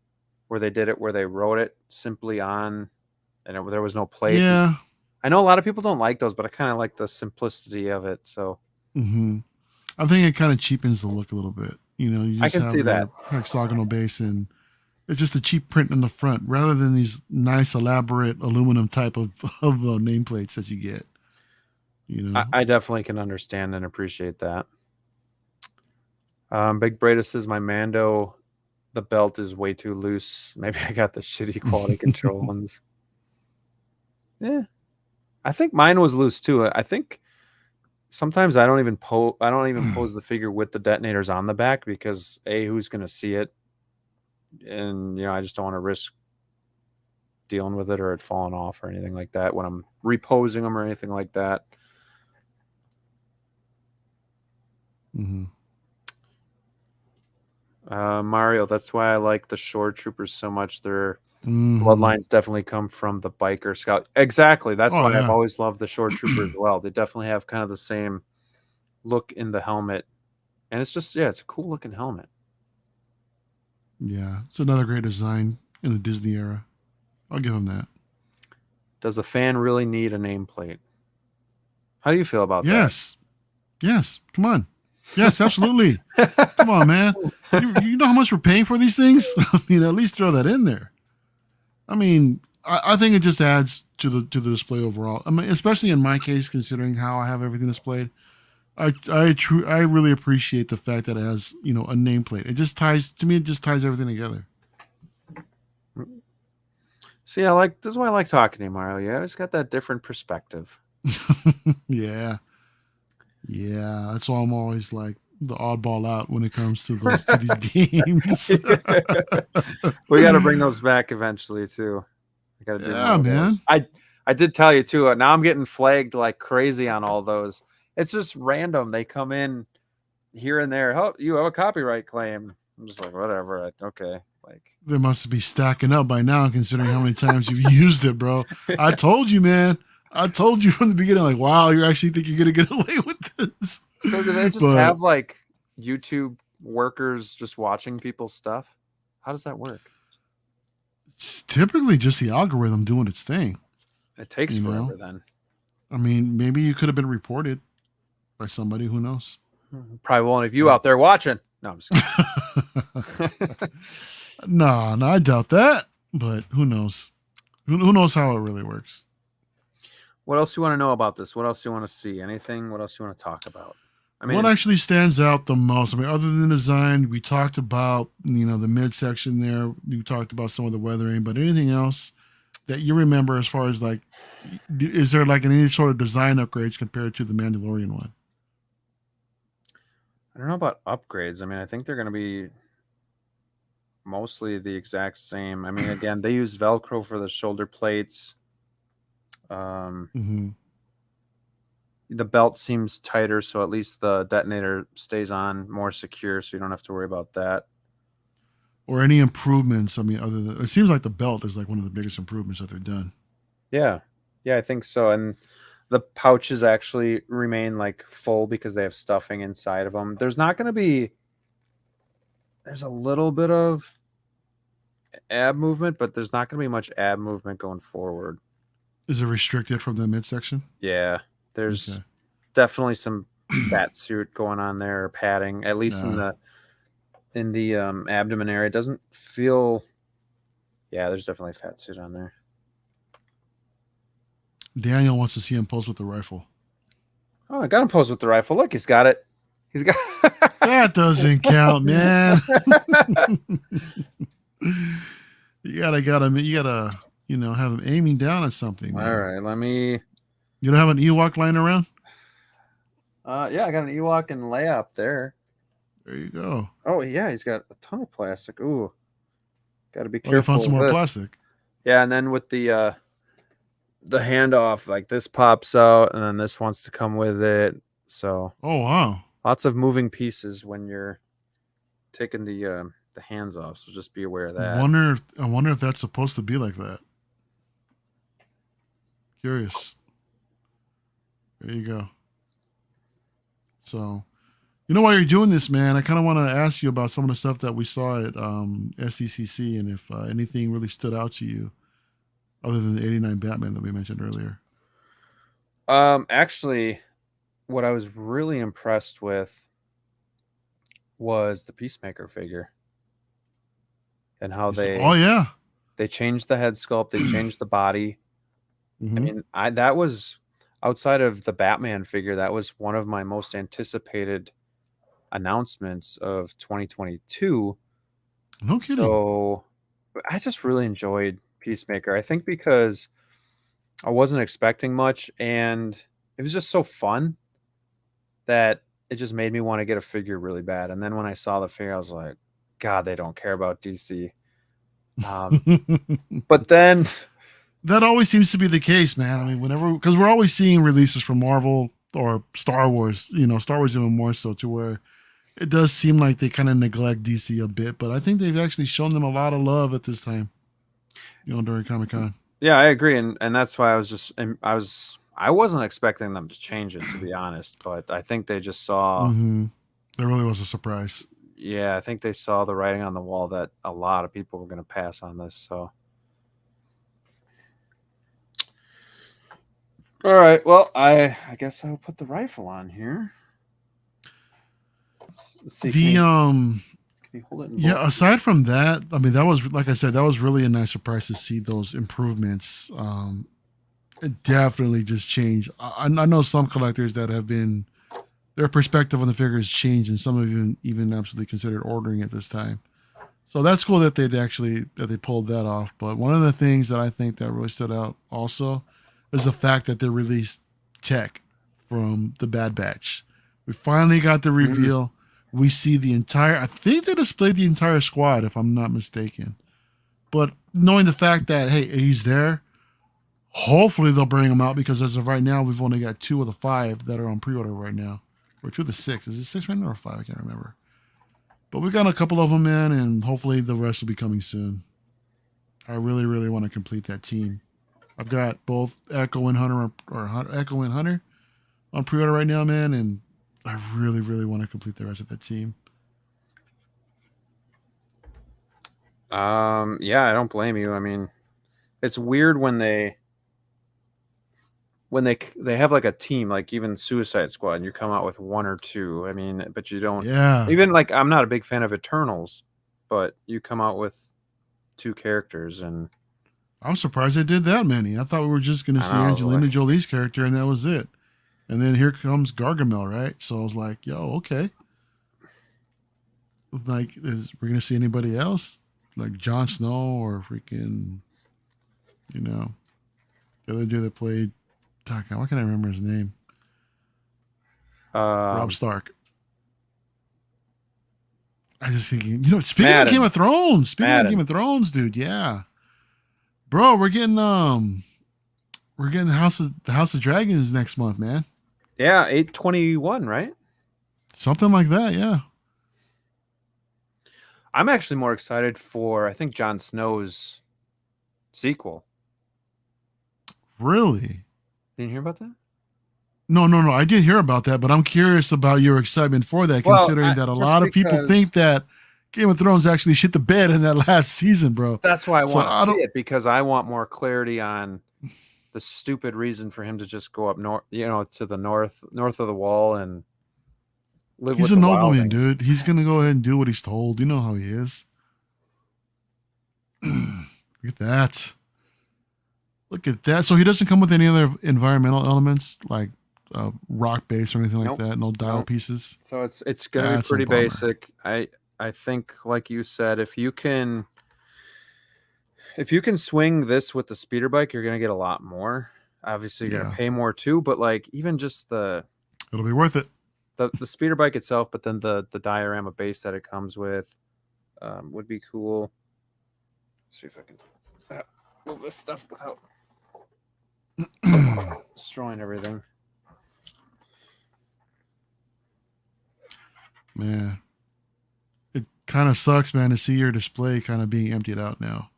where they did it, where they wrote it simply on, and there was no plate.
Yeah.
I know a lot of people don't like those, but I kind of like the simplicity of it. So.
I think it kind of cheapens the look a little bit. You know, you just
I can see that
hexagonal base and it's just a cheap print in the front rather than these nice elaborate aluminum type of nameplates that you get. You know,
I definitely can understand and appreciate that. Big Breda says my Mando, the belt is way too loose. Maybe I got the shitty quality control ones. Yeah, I think mine was loose too. I think sometimes I don't even pose the figure with the detonators on the back because who's going to see it, and you know I just don't want to risk dealing with it or it falling off or anything like that when I'm reposing them or anything like that. Mario, that's why I like the Shore Troopers so much. Their bloodlines definitely come from the biker scout. Exactly. That's why I've always loved the Shore Trooper as well. They definitely have kind of the same look in the helmet. And it's just, it's a cool looking helmet.
Yeah, it's another great design in the Disney era. I'll give him that.
Does a fan really need a nameplate? How do you feel about
that? Yes. Come on. Yes, absolutely. Come on, man. You know how much we're paying for these things? I mean, at least throw that in there. I mean, I think it just adds to the display overall. I mean, especially in my case, considering how I have everything displayed. I really appreciate the fact that it has, you know, a nameplate. It just ties to me. It just ties everything together.
See, I like this is why I like talking to you, Mario. You always got that different perspective.
Yeah, yeah. That's why I'm always like the oddball out when it comes to these games.
We got to bring those back eventually too. I got to do
Yeah,
more of
man.
those. I did tell you too. Now I'm getting flagged like crazy on all those. It's just random. They come in here and there. Oh, you have a copyright claim. I'm just like, whatever. Okay. Like,
They must be stacking up by now, considering how many times you've used it, bro. I told you, man. I told you from the beginning, like, wow, you actually think you're gonna get away with this?
so do they just
But
have like YouTube workers just watching people's stuff? How does that work?
it's typically just the algorithm doing its thing.
It takes
You
forever
know,
then.
I mean, maybe you could have been reported by somebody. Who knows?
Probably one of you out there watching. No, I'm just kidding.
No, I doubt that. But who knows? Who knows how it really works?
What else you want to know about this? What else you want to see? Anything? What else you want to talk about? I mean,
What actually stands out the most? I mean, other than design, we talked about, you know, the midsection there. We talked about some of the weathering, but anything else that you remember as far as like, is there like any sort of design upgrades compared to the Mandalorian one?
I don't know about upgrades. I mean, I think they're going to be mostly the exact same. I mean, again, they use Velcro for the shoulder plates.
Mm-hmm.
The belt seems tighter, so at least the detonator stays on more secure, so you don't have to worry about that.
Or any improvements? I mean, other than it seems like the belt is like one of the biggest improvements that they've done.
Yeah, yeah, I think so. And the pouches actually remain like full because they have stuffing inside of them. There's not going to be. There's a little bit of ab movement, but there's not going to be much ab movement going forward.
Is it restricted from the midsection?
Yeah, there's
Okay.
definitely some bat suit going on there, or padding, at least in the abdomen area. It doesn't feel. Yeah, there's definitely fat suit on there.
Daniel wants to see him pose with the rifle.
Oh, I got him posed with the rifle. Look, he's got it. He's got.
That doesn't count, man. you gotta, you know, have him aiming down at something. Man.
All right, let me.
You don't have an Ewok lying around?
Yeah, I got an Ewok and Leia up there.
There you go.
Oh yeah, he's got a ton of plastic. Ooh, got to be
Oh, you
careful.
found some
with
more
this.
plastic.
Yeah, and then with the handoff, like this pops out, and then this wants to come with it. So,
Oh wow,
lots of moving pieces when you're taking the hands off. So just be aware of that.
I wonder if that's supposed to be like that. Curious. There you go. So, you know, while you're doing this, man, I kind of want to ask you about some of the stuff that we saw at SDCC, and if anything really stood out to you, other than the '89 Batman that we mentioned earlier.
Actually, what I was really impressed with was the Peacemaker figure and how they changed the head sculpt, they changed the body.
Mm-hmm.
I mean, that was outside of the Batman figure, that was one of my most anticipated announcements of 2022.
No kidding.
So I just really enjoyed Peacemaker. I think because I wasn't expecting much, and it was just so fun that it just made me want to get a figure really bad. And then when I saw the figure, I was like, God, they don't care about DC. But then
that always seems to be the case, man. I mean, whenever, because we're always seeing releases from Marvel or Star Wars, you know, Star Wars even more so, to where it does seem like they kind of neglect DC a bit. But I think they've actually shown them a lot of love at this time, you know, during Comic-Con.
Yeah, I agree, and that's why I wasn't expecting them to change it, to be honest. But I think they just saw.
Mm-hmm. There really was a surprise.
Yeah, I think they saw the writing on the wall that a lot of people were going to pass on this. So, all right. Well, I guess I'll put the rifle on here. Let's see, can you hold it?
Yeah. Aside from that, I mean, that was, like I said, that was really a nice surprise to see those improvements. It definitely just changed. I know some collectors that have been their perspective on the figure has changed, and some of even absolutely considered ordering it this time. So that's cool that they pulled that off. But one of the things that I think that really stood out also is the fact that they released tech from the Bad Batch. We finally got the reveal. We see the entire. I think they displayed the entire squad, if I'm not mistaken. But knowing the fact that hey, he's there, hopefully they'll bring him out because as of right now, we've only got 2 of the 5 that are on pre-order right now, or 2 of the 6. Is it 6 right now or 5? I can't remember. But we got a couple of them in, and hopefully the rest will be coming soon. I really, really want to complete that team. I've got both Echo and Hunter on pre-order right now, man, and I really, really want to complete the rest of that team.
Yeah, I don't blame you. I mean, it's weird when they have like a team, like even Suicide Squad, and you come out with 1 or 2. I mean, but you don't.
Yeah.
Even like I'm not a big fan of Eternals, but you come out with 2 characters, and
I'm surprised they did that many. I thought we were just going to see Angelina Jolie's character, and that was it. And then here comes Gargamel, right? So I was like, yo, okay. Like, we're going to see anybody else? Like Jon Snow or freaking, the other dude that played, why can't I remember his name? Rob Stark. I just thinking, speaking of Game of Thrones, dude, yeah. Bro, we're getting the House of Dragons next month, man.
Yeah, 8/21, right?
Something like that, yeah.
I'm actually more excited for I think Jon Snow's sequel.
Really?
Didn't you hear about that?
No. I did hear about that, but I'm curious about your excitement for that, considering that a lot of people think that Game of Thrones actually shit the bed in that last season, bro.
That's why I want to see it, because I want more clarity on the stupid reason for him to just go up north, to the north of the wall and live with the wildlings. He's a nobleman,
dude. He's going to go ahead and do what he's told. You know how he is. Look at that. Look at that. So he doesn't come with any other environmental elements like rock base or anything like that. No dial pieces.
So it's going to be pretty basic. I think, like you said, if you can swing this with the speeder bike, you're going to get a lot more. Obviously, you're going to pay more too, but like even just it'll
be worth it.
The speeder bike itself, but then the diorama base that it comes with would be cool. Let's see if I can move this stuff without destroying everything.
Man, it kind of sucks, man, to see your display kind of being emptied out now.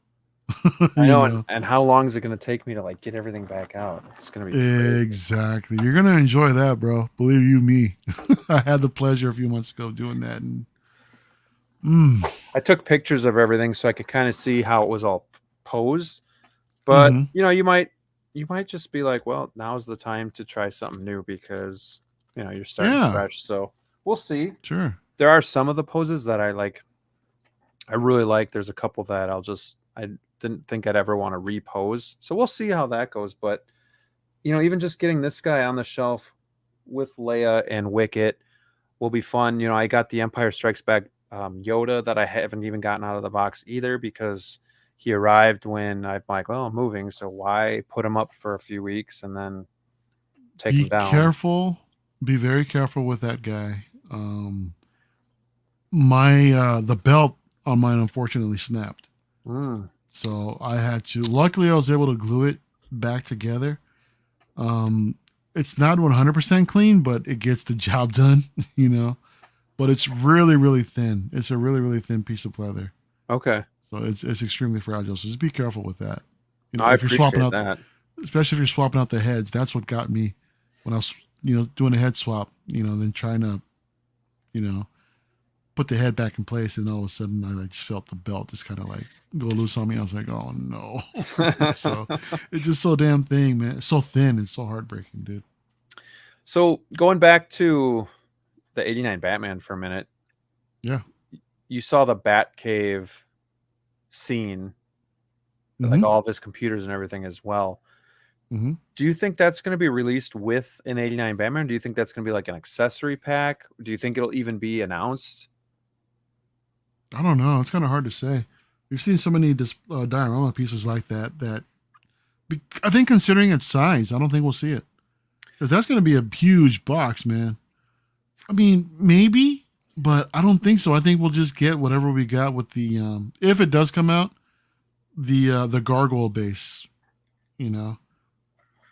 I know, and how long is it going to take me to like get everything back out? It's going to be crazy.
Exactly. You're going to enjoy that, bro. Believe you me. I had the pleasure a few months ago doing that, and
I took pictures of everything so I could kind of see how it was all posed. But you might just be like, well, now's the time to try something new because you're starting fresh. So we'll see.
Sure.
There are some of the poses that I like. I really like. There's a couple that I didn't think I'd ever want to repose. So we'll see how that goes. But, even just getting this guy on the shelf with Leia and Wicket will be fun. I got the Empire Strikes Back Yoda that I haven't even gotten out of the box either because he arrived when I'm like, well, I'm moving. So why put him up for a few weeks and then take him down?
Be careful. Be very careful with that guy. The belt on mine unfortunately snapped. So I had to, luckily I was able to glue it back together. It's not 100% clean, but it gets the job done, but it's really, really thin. It's a really, really thin piece of leather.
Okay.
So it's extremely fragile. So just be careful with that.
I if you're swapping out that.
Especially if you're swapping out the heads, that's what got me when I was, doing a head swap, then trying to, put the head back in place, and all of a sudden I just felt the belt just kind of like go loose on me. I was like, oh no. So it's just so damn thin, man. It's so thin and so heartbreaking, dude.
So going back to the 89 Batman for a minute.
Yeah.
You saw the Batcave scene, like all of his computers and everything as well.
Mm-hmm.
Do you think that's going to be released with an 89 Batman? Do you think that's going to be like an accessory pack? Do you think it'll even be announced?
I don't know. It's kind of hard to say. We've seen so many diorama pieces like that I think considering its size, I don't think we'll see it. Because that's going to be a huge box, man. I mean, maybe, but I don't think so. I think we'll just get whatever we got with the if it does come out, the gargoyle base. You know,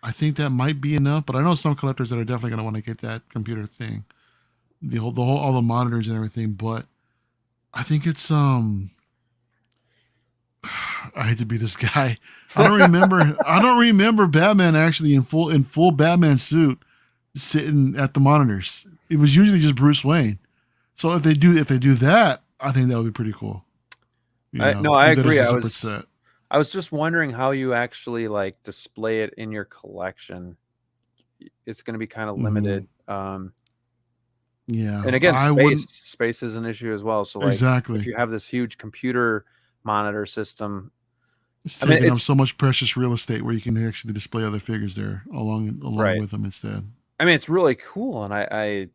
I think that might be enough. But I know some collectors that are definitely going to want to get that computer thing, the whole all the monitors and everything. But I think it's I hate to be this guy. I don't remember Batman actually in full Batman suit sitting at the monitors. It was usually just Bruce Wayne. So if they do that, I think that would be pretty cool.
No, I agree.
Set.
I was just wondering how you actually like display it in your collection. It's going to be kind of limited.
Yeah,
and again, space is an issue as well. So like,
exactly,
if you have this huge computer monitor system,
it's taking up so much precious real estate where you can actually display other figures there along with them instead.
I mean, it's really cool, and I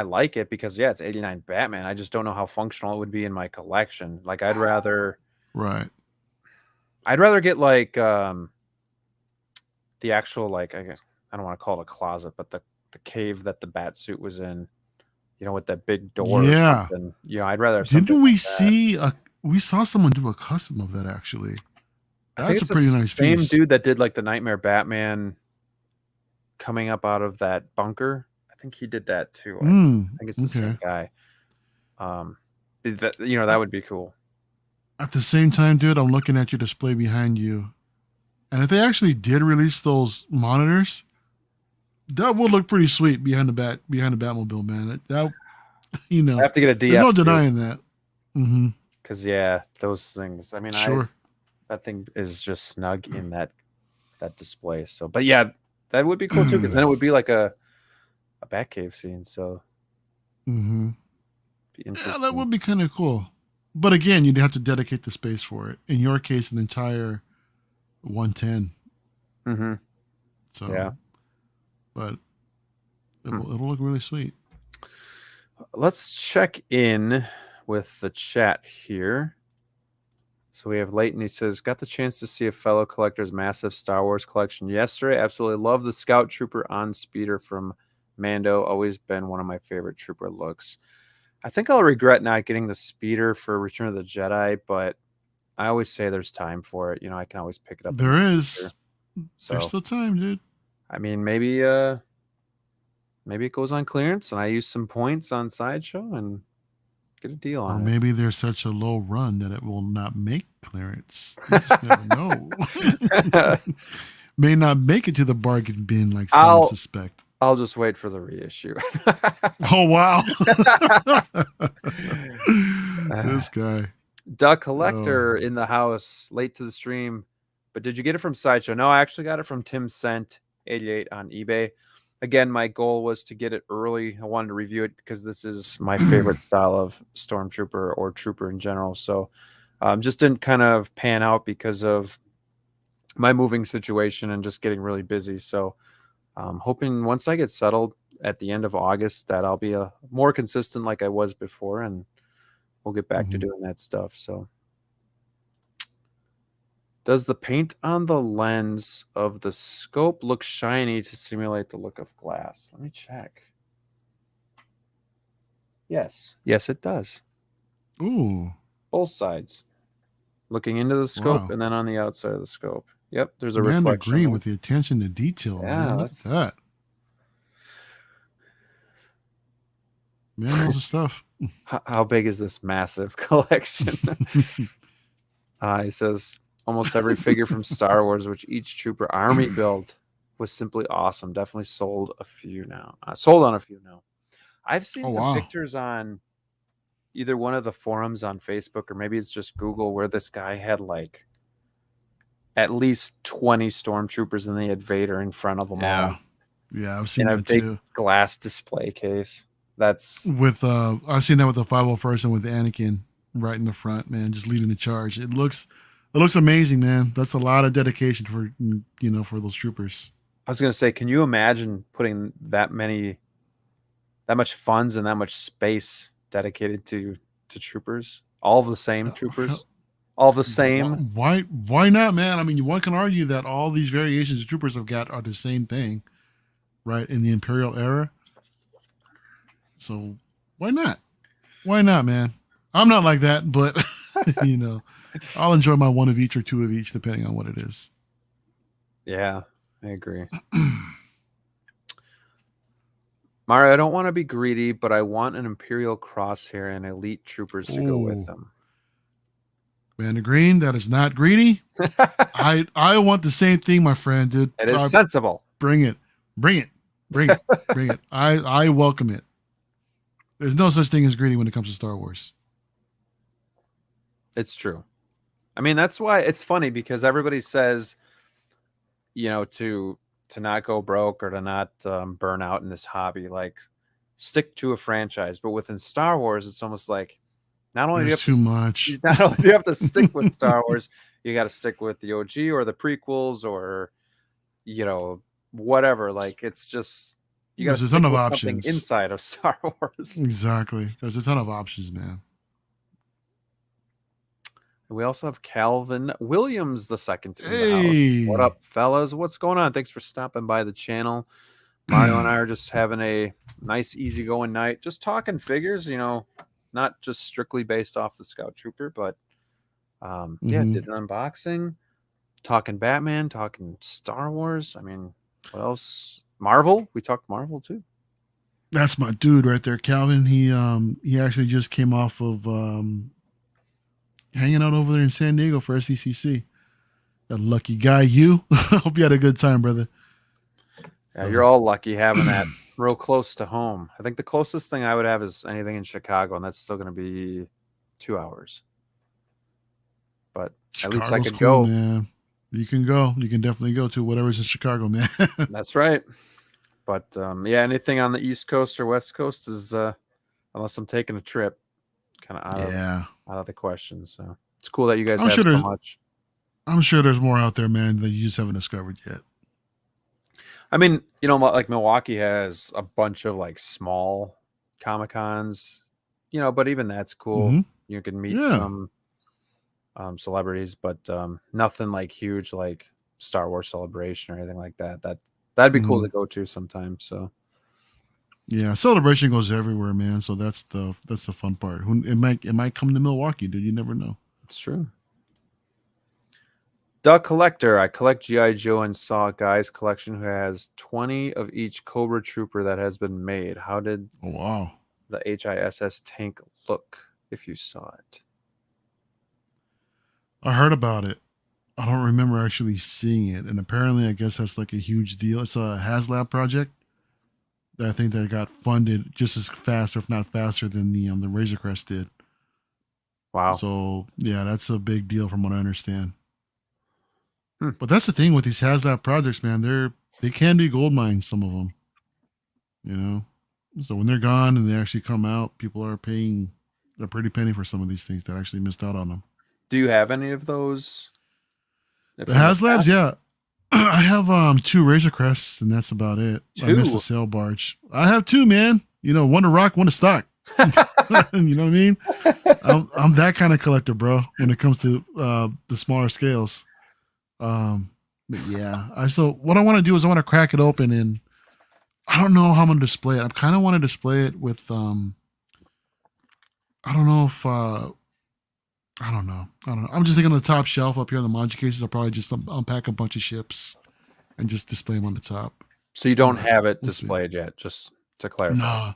like it because it's 89 Batman. I just don't know how functional it would be in my collection. Like I'd rather get like the actual, like, I guess I don't want to call it a closet, but the cave that the bat suit was in, with that big door.
Yeah.
I'd rather have
Didn't we see we saw someone do a custom of that actually. That's a pretty nice piece.
Same dude that did like the Nightmare Batman coming up out of that bunker. I think he did that too. I think it's the same guy. That would be cool.
At the same time, dude, I'm looking at your display behind you. And if they actually did release those monitors, that would look pretty sweet behind the Batmobile, man. That
I have to get a DF.
There's no denying that. Mm-hmm.
Because those things. I mean,
sure.
That thing is just snug in that display. So, but yeah, that would be cool too, because then it would be like a Batcave scene. So,
yeah, that would be kind of cool. But again, you'd have to dedicate the space for it. In your case, an entire 110.
Mm-hmm.
So, yeah, but it'll look really sweet.
Let's check in with the chat here. So we have Leighton. He says, got the chance to see a fellow collector's massive Star Wars collection yesterday. Absolutely love the Scout Trooper on speeder from Mando. Always been one of my favorite trooper looks. I think I'll regret not getting the speeder for Return of the Jedi, but I always say there's time for it. I can always pick it up.
There is. So, there's still time, dude.
I mean, maybe it goes on clearance and I use some points on Sideshow and get a deal on it.
Or maybe there's such a low run that it will not make clearance. You just never know. May not make it to the bargain bin like some suspect.
I'll just wait for the reissue.
Oh, wow. This guy.
Duck Collector in the house, late to the stream. But did you get it from Sideshow? No, I actually got it from Tim Cent 88 on eBay. Again, my goal was to get it early. I wanted to review it because this is my favorite style of Stormtrooper or Trooper in general. So just didn't kind of pan out because of my moving situation and just getting really busy. So I'm hoping once I get settled at the end of August that I'll be more consistent like I was before, and we'll get back to doing that stuff. So does the paint on the lens of the scope look shiny to simulate the look of glass? Let me check. Yes, it does.
Ooh.
Both sides. Looking into the scope and then on the outside of the scope. Yep, there's a reflection.
Agree with the attention to detail. Yeah, man. Look at that. Man knows the stuff.
How big is this massive collection? He says almost every figure from Star Wars, which each trooper army build was simply awesome. Definitely sold on a few now. I've seen some pictures on either one of the forums on Facebook, or maybe it's just Google, where this guy had like at least 20 stormtroopers and they had Vader in front of them all.
Yeah, I've seen that too.
In a big glass display case. That's
with I've seen that with the 501st and with Anakin right in the front, man, just leading the charge. It looks It looks amazing, man. That's a lot of dedication for for those troopers.
I was gonna say, can you imagine putting that much funds and that much space dedicated to troopers? All the same troopers, all the same.
Why not, man? I mean, one can argue that all these variations of troopers have got are the same thing, right? In the Imperial era. So why not? Why not, man? I'm not like that, but I'll enjoy my one of each or two of each, depending on what it is.
Yeah, I agree. Mario, I don't want to be greedy, but I want an Imperial crosshair and elite troopers to go with them.
Man, green, that is not greedy. I want the same thing, my friend, dude.
It is sensible.
Bring it. Bring it. Bring it. Bring it. I welcome it. There's no such thing as greedy when it comes to Star Wars.
It's true. I mean, that's why it's funny, because everybody says, to not go broke or to not burn out in this hobby, like stick to a franchise. But within Star Wars, it's almost like not only do you have to stick with Star Wars, you got to stick with the OG or the prequels or whatever. Like, it's just
there's a ton of options
inside of Star Wars.
Exactly. There's a ton of options, man.
We also have Calvin Williams the second.
Hey,
what up, fellas? What's going on? Thanks for stopping by the channel. Mario and I are just having a nice, easygoing night, just talking figures. Not just strictly based off the Scout Trooper, but did an unboxing, talking Batman, talking Star Wars. I mean, what else? Marvel. We talked Marvel too.
That's my dude right there, Calvin. He actually just came off of hanging out over there in San Diego for SECC. That lucky guy, you. Hope you had a good time, brother.
Yeah, you're all lucky having that real close to home. I think the closest thing I would have is anything in Chicago, and that's still going to be 2 hours. But
Chicago's
at least I could
cool,
go.
Man. You can go. You can definitely go to whatever's in Chicago, man.
That's right. But anything on the East Coast or West Coast is, unless I'm taking a trip, kind of out of the question. So it's cool that you guys have so much.
I'm sure there's more out there, man, that you just haven't discovered yet.
I mean, like Milwaukee has a bunch of like small Comic-Cons, but even that's cool.
Mm-hmm.
You can meet some celebrities, but nothing like huge like Star Wars Celebration or anything like that. That'd be cool to go to sometime. So
yeah, Celebration goes everywhere, man. So that's the fun part. It might come to Milwaukee, dude. You never know.
It's true. The Collector. I collect G.I. Joe and saw a guy's collection who has 20 of each Cobra Trooper that has been made. How did the HISS tank look, if you saw it?
I heard about it. I don't remember actually seeing it. And apparently, I guess that's like a huge deal. It's a HasLab project that I think that got funded just as fast, or if not faster, than the Razor Crest did.
Wow.
So, yeah, that's a big deal from what I understand. But that's the thing with these HasLab projects, man. They can be gold mines, some of them. So when they're gone and they actually come out, people are paying a pretty penny for some of these things that actually missed out on them.
Do you have any of those?
The HasLabs, yeah. I have 2 Razor Crests, and that's about it.
2?
I missed the sail barge. I have 2, man. One to rock, one to stock. You know what I mean? I'm that kind of collector, bro, when it comes to the smaller scales. But yeah, so what I want to do is I want to crack it open, and I don't know how I'm going to display it. I kind of want to display it with, I don't know if, I don't know. I'm just thinking on the top shelf up here on the Manji cases. I'll probably just unpack a bunch of ships and just display them on the top.
So you don't have it displayed yet, just to clarify?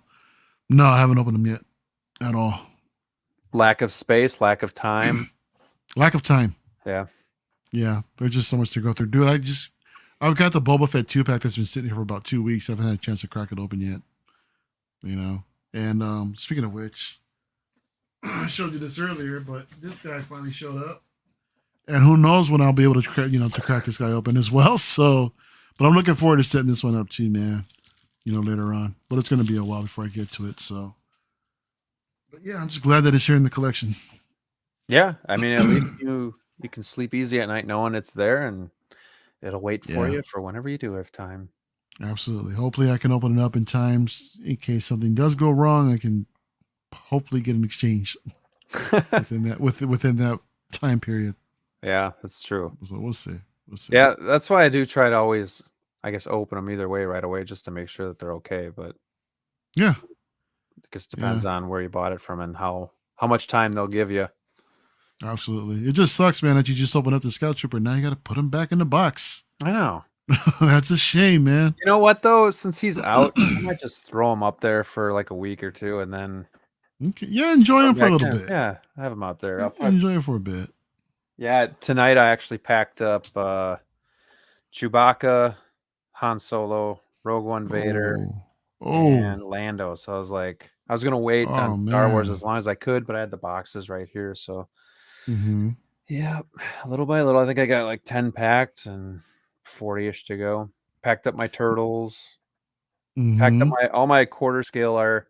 No, I haven't opened them yet at all.
Lack of space, lack of time?
Lack of time.
Yeah.
Yeah, there's just so much to go through. Dude, I've got the Boba Fett 2-pack that's been sitting here for about 2 weeks. I haven't had a chance to crack it open yet. And speaking of which, I showed you this earlier, but this guy finally showed up. And who knows when I'll be able to crack this guy open as well. So, but I'm looking forward to setting this one up too, man. Later on. But it's going to be a while before I get to it. So, but yeah, I'm just glad that it's here in the collection.
Yeah, I mean, at least you you can sleep easy at night knowing it's there, and it'll wait for
Yeah,
you for whenever you do have time.
absolutely. Hopefully, I can open it up in times in case something does go wrong. I can hopefully get an exchange within that time period.
Yeah, that's true.
So we'll see. We'll see.
Yeah, that's why I do try to always, I guess, open them either way right away just to make sure that they're okay. But
Yeah,
I guess it
yeah,
depends on where you bought it from and how much time they'll give you.
absolutely. It just sucks, man, that you just open up the Scout Trooper. Now you got to put him back in the box.
I know.
That's a shame, man.
You know what though? Since he's out, I might just throw him up there for like a week or two, and then
Okay. Yeah, enjoy him for a
back
little
in.
bit.
Yeah, have him out there.
Enjoy him for a bit.
Yeah, tonight I actually packed up Chewbacca, Han Solo, Rogue One, Vader,
Oh, oh,
and Lando. So I was like, I was gonna wait on
oh,
Star Wars
man.
as long as I could, but I had the boxes right here. So
Mm-hmm.
yeah, little by little, I think I got like 10 packed and 40-ish to go. Packed up my turtles. Packed up
Mm-hmm.
all my quarter scale are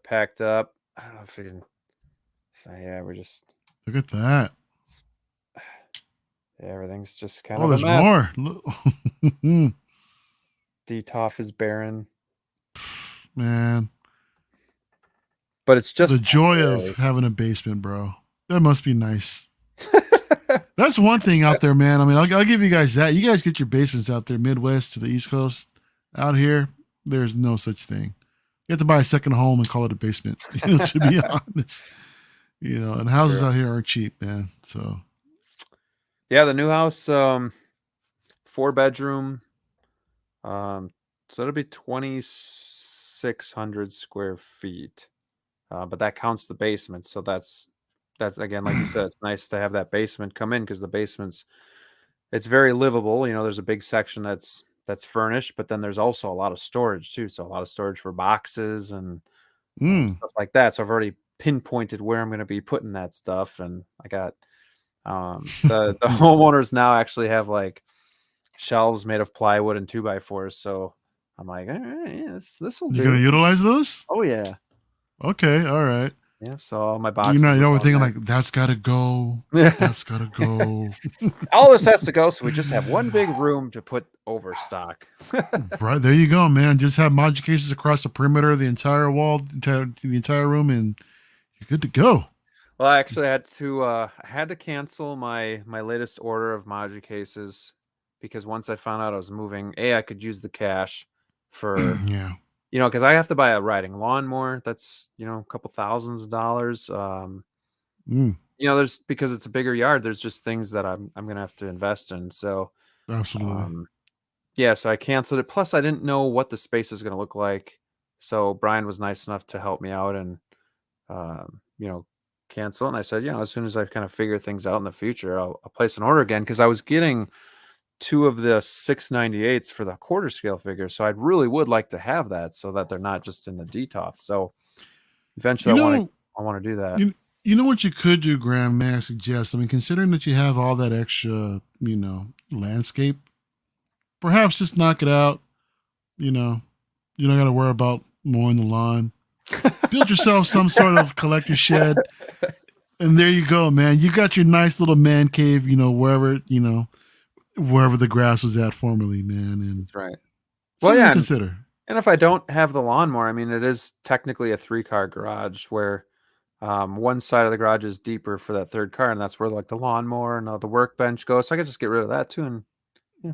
packed up. I don't know if you can. So yeah, we're just
Look at that.
yeah, everything's just kind
Oh,
of a
there's
mess.
more. Look.
Detoff is barren,
Man,
but it's just
the joy
temporary.
of having a basement, bro. That must be nice. That's one thing out there, man. I mean, I'll give you guys that. You guys get your basements out there, Midwest to the East Coast. Out here, there's no such thing. You have to buy a second home and call it a basement. To be honest, and houses
True.
out here aren't cheap, man. So
Yeah, the new house, 4-bedroom. So it'll be 2,600 square feet. But that counts the basement. So that's again, like you said, it's nice to have that basement come in because the it's very livable. There's a big section that's furnished, but then there's also a lot of storage too. So a lot of storage for boxes and stuff like that. So I've already pinpointed where I'm going to be putting that stuff, and I got the homeowners now actually have like shelves made of plywood and 2x4s. So I'm like, all right, yeah, this will
you gonna
do.
utilize those?
Oh yeah,
Okay, all right.
yeah. So all my
You're
boxes
not,
will
you know,
go
thinking
there.
like that's gotta go.
Yeah.
That's gotta go.
All this has to go, so we just have one big room to put overstock.
Right there, you go, man. Just have module cases across the perimeter of the entire wall, to the entire room, and you're good to go.
Well, I actually had to cancel my latest order of Maji cases because once I found out I was moving, I could use the cash for
Yeah.
because I have to buy a riding lawnmower. That's a couple thousands of dollars.
Mm,
There's because it's a bigger yard. There's just things that I'm gonna have to invest in. So,
absolutely.
um, yeah. So I canceled it. Plus, I didn't know what the space is gonna look like. So Brian was nice enough to help me out and um, you know cancel. And I said, as soon as I kind of figure things out in the future, I'll place an order again because I was getting two of the 698s for the quarter scale figures. So I really would like to have that so that they're not just in the DTOF. So eventually
You know,
I want to do that.
you know what you could do, Graham, may I suggest? I mean, considering that you have all that extra, landscape, perhaps just knock it out. You know, you don't got to worry about mowing the lawn. Build yourself some sort of collector shed, and there you go, man. You got your nice little man cave, wherever the grass was at formerly, man. And
That's right. Well,
something
yeah,
to consider.
and if I don't have the lawnmower, I mean, it is technically a 3-car garage where one side of the garage is deeper for that third car, and that's where like the lawnmower and the workbench goes. So I could just get rid of that too and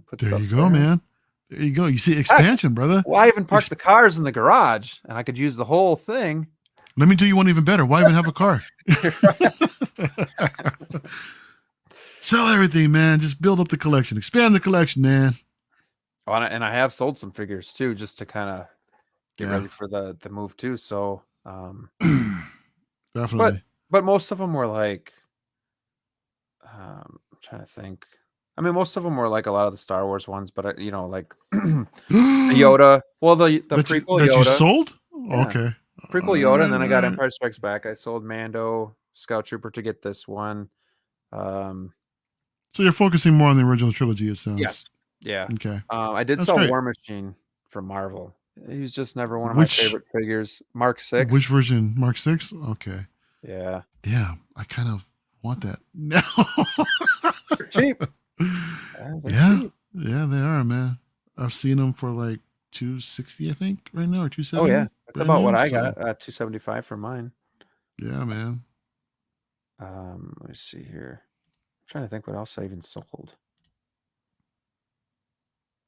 put
There
stuff
you go,
there.
man. There you go. You see
Heck,
expansion, brother.
why even park the cars in the garage and I could use the whole thing?
Let me do you one even better. Why even have a car? Sell everything, man. Just build up the collection. Expand the collection, man.
Oh, and I have sold some figures too, just to kind of get
Yeah.
ready for the move too. So,
Definitely.
but most of them were like, I'm trying to think. I mean, most of them were like a lot of the Star Wars ones, but like the Yoda. Well, the prequel
that
Yoda.
you sold?
Yeah.
Okay.
Prequel Yoda, and then I got Empire Strikes Back. I sold Mando, Scout Trooper to get this one.
So you're focusing more on the original trilogy, it sounds.
Yes. Yeah.
Okay.
I did
That's
sell
great.
War Machine from Marvel. He was just never one of my favorite figures. Mark 6.
Which version? Mark 6? Okay.
Yeah.
Yeah. I kind of want that. No.
They're cheap. They're
Yeah.
cheap.
Yeah, they are, man. I've seen them for like 260, I think, right now, or
Oh yeah,
270
that's
brand
about what
new.
I
So
got. 275 for mine.
yeah, man.
Let me see here. I'm trying to think what else I even sold.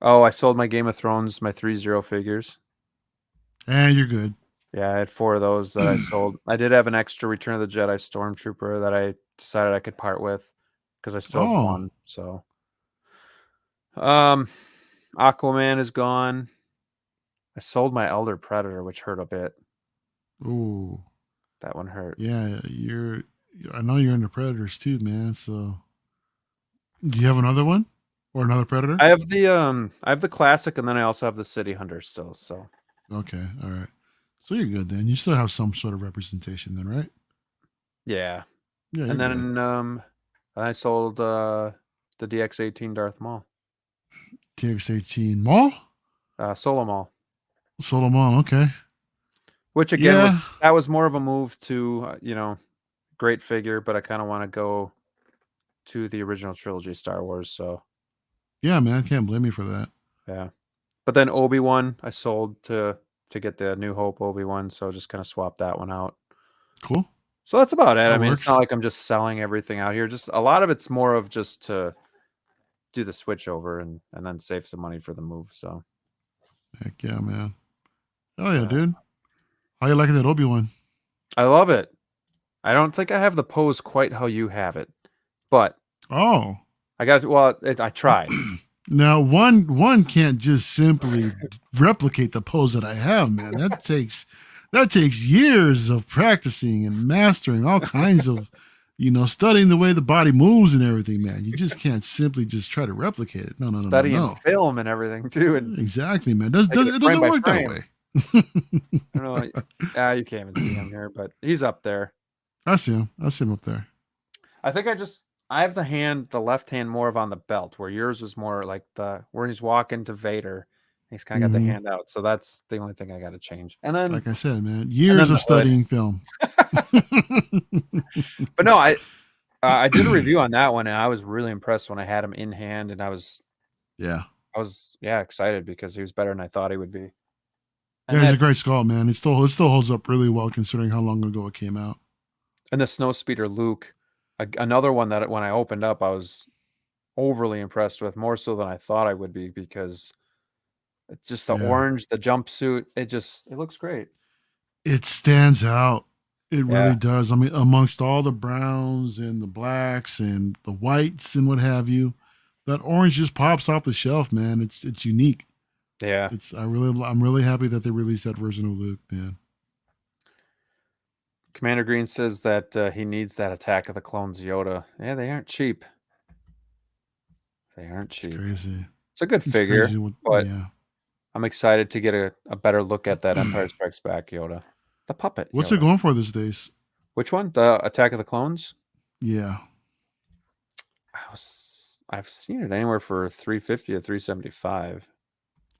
Oh, I sold my Game of Thrones, my 3-0 figures.
And you're good.
Yeah, I had 4 of those that I sold. I did have an extra Return of the Jedi Stormtrooper that I decided I could part with because I still have
Oh.
one. So, um, Aquaman is gone. I sold my Elder Predator, which hurt a bit.
Oh.
That one hurt.
Yeah, I know you're into Predators too, man. So do you have another one? Or another Predator?
I have the classic, and then I also have the City Hunter still. So
Okay, all right. So you're good then. You still have some sort of representation then, right?
yeah,
Yeah, you're
and
good.
then I sold the DX-18 Darth Maul,
TX18 Mall?
Solo Maul,
Solo Mall, okay.
which again
Yeah.
was more of a move to great figure, but I kind of want to go to the original trilogy Star Wars. So
Yeah, man. Can't blame me for that.
yeah, but then Obi-Wan I sold to get the New Hope Obi-Wan, so just kind of swapped that one out.
Cool.
So that's about it.
That
I mean, it's not
works.
like I'm just selling everything out here. Just a lot of it's more of just to do the switch over and then save some money for the move. So
Heck yeah, man. Oh yeah,
uh,
dude. How you liking that Obi-Wan?
I love it. I don't think I have the pose quite how you have it, but
Oh.
I got well. I tried.
Now one can't just simply replicate the pose that I have, man. That takes years of practicing and mastering all kinds of, studying the way the body moves and everything, man. You just can't simply just try to replicate it. No, no, no, no,
Studying
no.
film and everything too, and
Exactly, man.
taking it
It
frame
doesn't
by
work that
frame.
way.
I don't know. You can't even see him here, but he's up there.
I see him. I see him up there.
I think I have the left hand more of on the belt, where yours was more like where he's walking to Vader. He's kind of got the
Hmm.
hand out, so that's the only thing I got to change.
Like I said, man,
And
years
then
of
the hood.
studying film.
But no, I did a review on that one, and I was really impressed when I had him in hand, and
Yeah.
I was excited because he was better than I thought he would be.
Yeah,
And
he's a great skull, man. It still holds up really well considering how long ago it came out.
the snow speeder Luke, another one that when I opened up, I was overly impressed with, more so than I thought I would be, because it's just the
Yeah.
orange, the jumpsuit. It looks great.
It stands out. It
Yeah,
really does. I mean, amongst all the browns and the blacks and the whites and what have you, that orange just pops off the shelf, man. It's unique.
yeah.
I'm really happy that they released that version of Luke, man.
Commander Green says that he needs that Attack of the Clones Yoda. Yeah, they aren't cheap. They aren't
It's
cheap.
crazy.
It's a good
It's
figure,
crazy.
but
Yeah.
I'm excited to get a better look at that Empire Strikes Back Yoda. The puppet
What's it
Yoda.
going for these days?
Which one? The Attack of the Clones?
Yeah.
I've seen it anywhere for 350 to 375.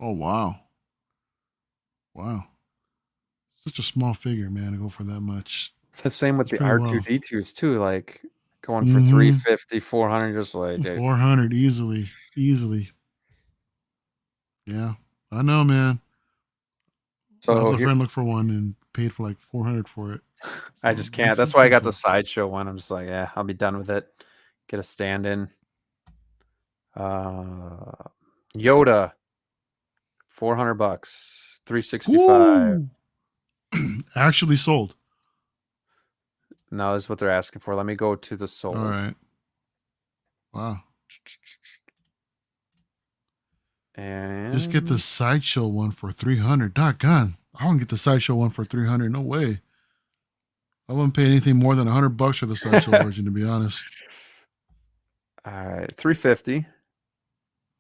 Oh wow. Wow. Such a small figure, man, to go for that much.
It's the same with
It's
the
pretty well.
R2D2s too, like going for
Mm-hmm.
350, 400, just like dude.
400 easily. Easily. Yeah. I know, man. I had
So
a
here
friend look for one and paid for like 400 for it.
I
So
just can't. That's
it's
why I got the
expensive.
sideshow one. I'm just like, yeah, I'll be done with it. Get a stand in. Yoda, $400, 365.
Woo! Actually sold.
No, this is what they're asking for. Let me go to the
All
sold.
right. Wow.
And
Just get the sideshow one for 300. Doggone. I won't get the sideshow one for 300. No way. I wouldn't pay anything more than $100 for the sideshow version, to be honest.
all right, 350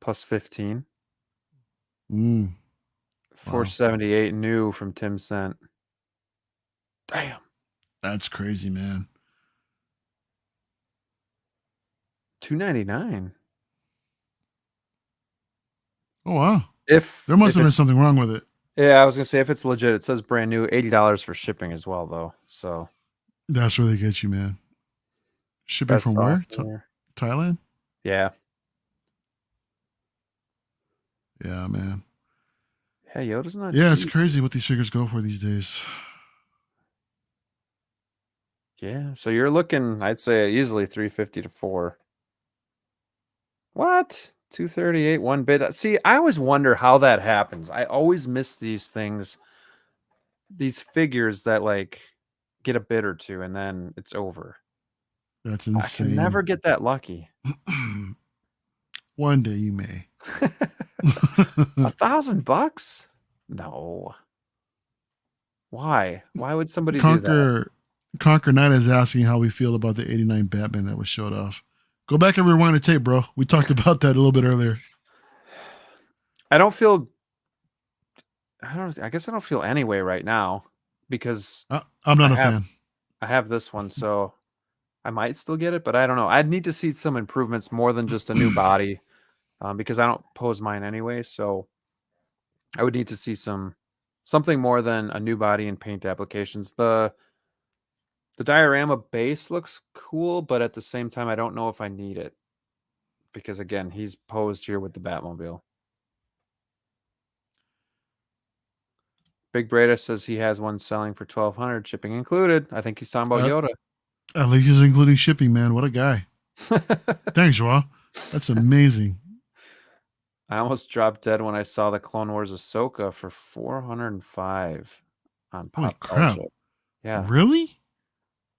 plus 15.
Mm,
478 new from Tim Cent. Damn.
that's crazy, man.
299.
Oh, wow.
If
There must
if
have been
it's
something wrong with it.
yeah, I was gonna say if it's legit, it says brand new, $80 for shipping as well, though. So
That's where they get you, man. Shipping
Best
from where?
offer.
Thailand?
Yeah.
Yeah, man.
Yeah, Yoda's not
Yeah, it's
cheap.
crazy what these figures go for these days.
Yeah. So you're looking, I'd say easily 350 to 4. What? 238, one bid. See, I always wonder how that happens. I always miss these things, these figures that like get a bid or two and then it's over.
That's
I can never
insane.
get that lucky.
One day you may.
$1,000? No. Why? Why would somebody do that?
Conquer Knight is asking how we feel about the 89 Batman that was showed off. Go back and rewind the tape, bro. We talked about that a little bit earlier.
I don't feel I guess I don't feel any way right now because
I'm not
I
a
have
fan.
I have this one, so I might still get it, but I don't know. I'd need to see some improvements more than just a new body, because I don't pose mine anyway. So I would need to see something more than a new body and paint applications. The diorama base looks cool, but at the same time, I don't know if I need it because again, he's posed here with the Batmobile. Big Breda says he has one selling for 1,200, shipping included. I think he's talking about Yoda.
At least he's including shipping, man. What a guy. Thanks, Joao. That's amazing.
I almost dropped dead when I saw the Clone Wars Ahsoka for 405 on
Holy
Pop
crap.
Culture. Yeah.
Really?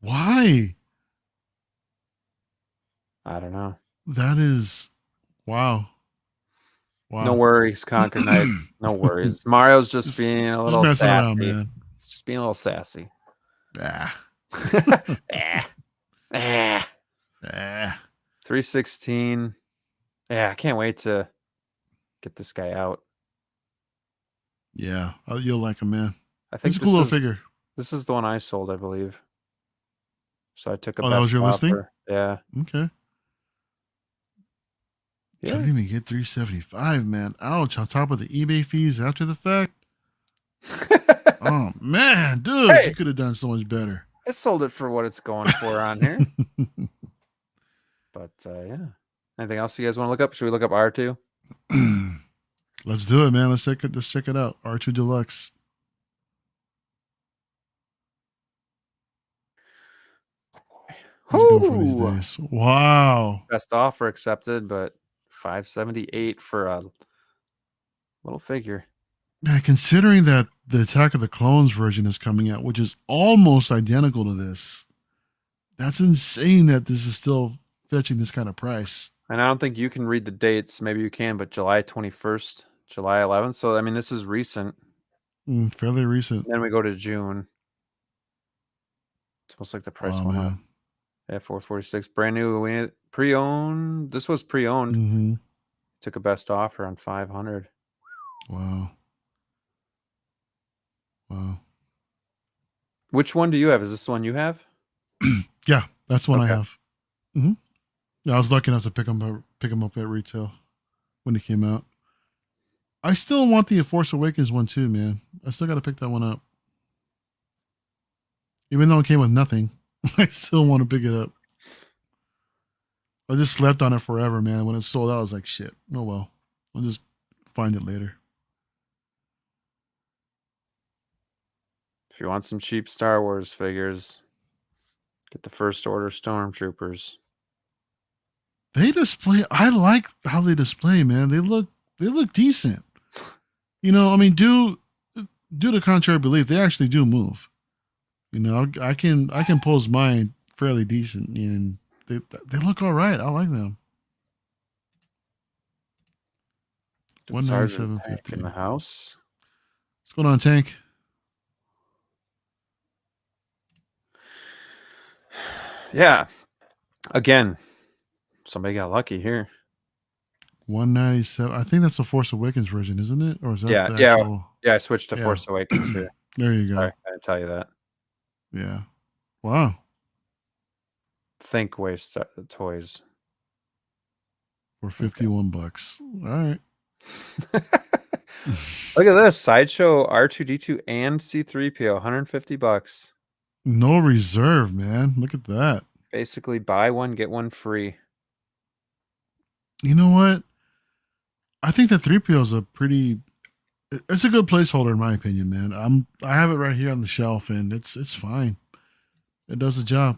Why?
I don't know.
That is wow. Wow.
No worries, Conquer Knight. No worries. Mario's just being a little
messing
sassy.
around, man.
It's just being a little sassy.
Ah.
Ah. Ah.
Ah.
316. Yeah, I can't wait to get this guy out.
Yeah, you'll like him, man.
I think
It's a cool little figure.
This is the one I sold, I believe. So I took a
that was your listing?
offer. Yeah.
Okay.
Yeah.
Couldn't even get 375, man. Ouch! On top of the eBay fees after the fact. Oh man, dude,
Hey!
you could have done so much better.
I sold it for what it's going for on here. But yeah. Anything else you guys want to look up? Should we look up R2?
Let's do it, man. Let's check it out. R2 Deluxe. For these days. Wow.
Best offer accepted, but 578 for a little figure.
Man, considering that the Attack of the Clones version is coming out, which is almost identical to this, that's insane that this is still fetching this kind of price.
And I don't think you can read the dates. Maybe you can, but July 21st, July 11th. So, I mean, this is recent.
Fairly recent.
Then we go to June. It's almost like the price went up. Yeah, 446. Brand new, pre-owned. This was pre-owned.
Mm-hmm.
Took a best offer on 500.
Wow. Wow.
Which one do you have? Is this the one you have?
Yeah, that's one I have. Mm-hmm. Yeah, I was lucky enough to pick them up at retail when it came out. I still want the Force Awakens one too, man. I still got to pick that one up. Even though it came with nothing, I still want to pick it up. I just slept on it forever, man. When it sold out, I was like, shit, oh well. I'll just find it later.
If you want some cheap Star Wars figures, get the First Order Stormtroopers.
They display. I like how they display, man. They look decent. You know, I mean, due to contrary belief, they actually do move. You know, I can pose mine fairly decent, and they look all right. I like them. 197.50
in the house.
What's going on, Tank?
Yeah. Again, somebody got lucky here.
197. I think that's the Force Awakens version, isn't it? Or is that
yeah,
the actual...
yeah. I switched to Force Awakens here.
There you go.
Sorry, I didn't tell you that.
Yeah. Wow.
Think waste toys
for $51. All right.
Look at this sideshow R2D2 and C3PO, $150.
No reserve, man. Look at that.
Basically, buy one, get one free.
You know what? I think the 3PO is a pretty. It's a good placeholder in my opinion, man. I have it right here on the shelf, and it's fine. It does the job.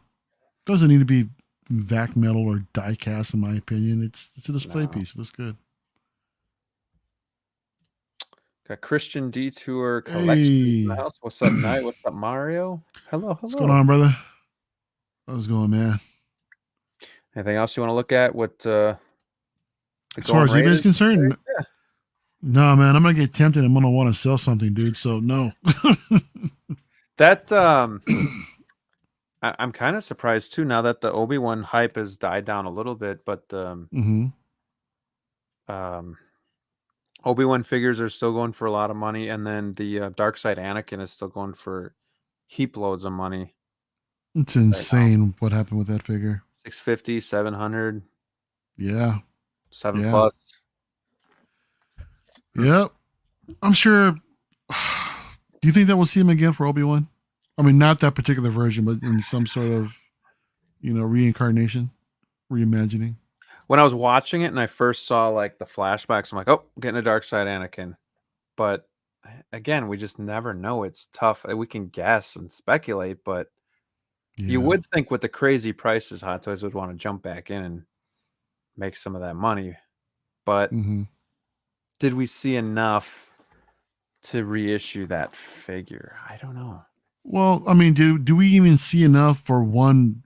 Doesn't need to be vac metal or die cast, in my opinion. It's a display piece. It looks good.
Got Christian Detour Collections in the
Hey,
house. What's up, Knight? What's up, Mario? Hello,
what's going
hello.
on, brother? How's it going, man?
Anything else you want to look at? What the
As far
going
as
rate
eBay's
is today?
concerned, no, man. I'm gonna get tempted. I'm gonna want to sell something, dude. So no.
That I'm kind of surprised too now that the Obi-Wan hype has died down a little bit, but
Mm-hmm.
um Obi-Wan figures are still going for a lot of money, and then the Dark Side Anakin is still going for heap loads of money
It's
right now.
insane what happened with that figure.
650, 700,
Yeah.
7
Yeah.
plus.
Yep. I'm sure. Do you think that we'll see him again for Obi-Wan? I mean, not that particular version, but in some sort of, reincarnation, reimagining.
When I was watching it and I first saw like the flashbacks, I'm like, oh, getting a Dark Side Anakin. But again, we just never know. It's tough. We can guess and speculate, but you
Yeah.
would think with the crazy prices, Hot Toys would want to jump back in and make some of that money. But
Mm-hmm.
did we see enough to reissue that figure? I don't know.
Well, I mean, do we even see enough for one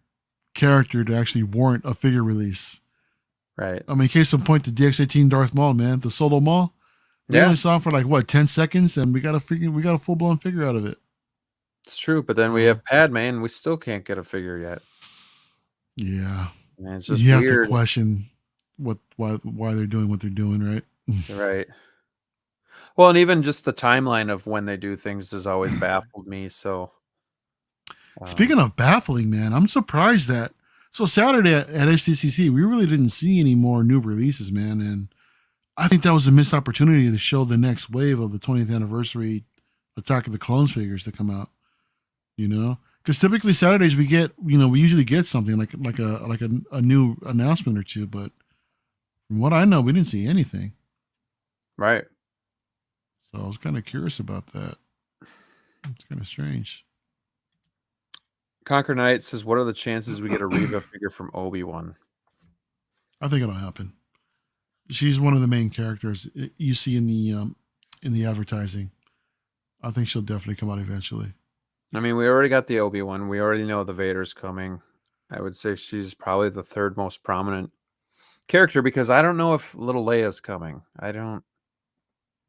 character to actually warrant a figure release?
Right.
I mean, case in point, the DX-18 Darth Maul, man, the Solo Maul. We
Yeah,
only saw him for like what 10 seconds, and we got a full blown figure out of it.
it's true. But then we
So
have Padme and we still can't get a figure yet.
yeah,
Man, it's just
you have to
weird.
question why they're doing what they're doing, right?
Right. Well, and even just the timeline of when they do things has always baffled me. So,
Speaking of baffling, man, I'm surprised that so Saturday at SDCC we really didn't see any more new releases, man, and I think that was a missed opportunity to show the next wave of the 20th anniversary Attack of the Clones figures to come out. Because typically Saturdays we usually get something like a new announcement or two, but from what I know, we didn't see anything.
right.
So I was kind of curious about that. It's kind of strange.
Conquer Knight says, "What are the chances we get a Reva figure from Obi-Wan?"
I think it'll happen. She's one of the main characters you see in the advertising. I think she'll definitely come out eventually.
I mean, we already got the Obi-Wan. We already know the Vader's coming. I would say she's probably the third most prominent character because I don't know if little Leia's coming. I don't.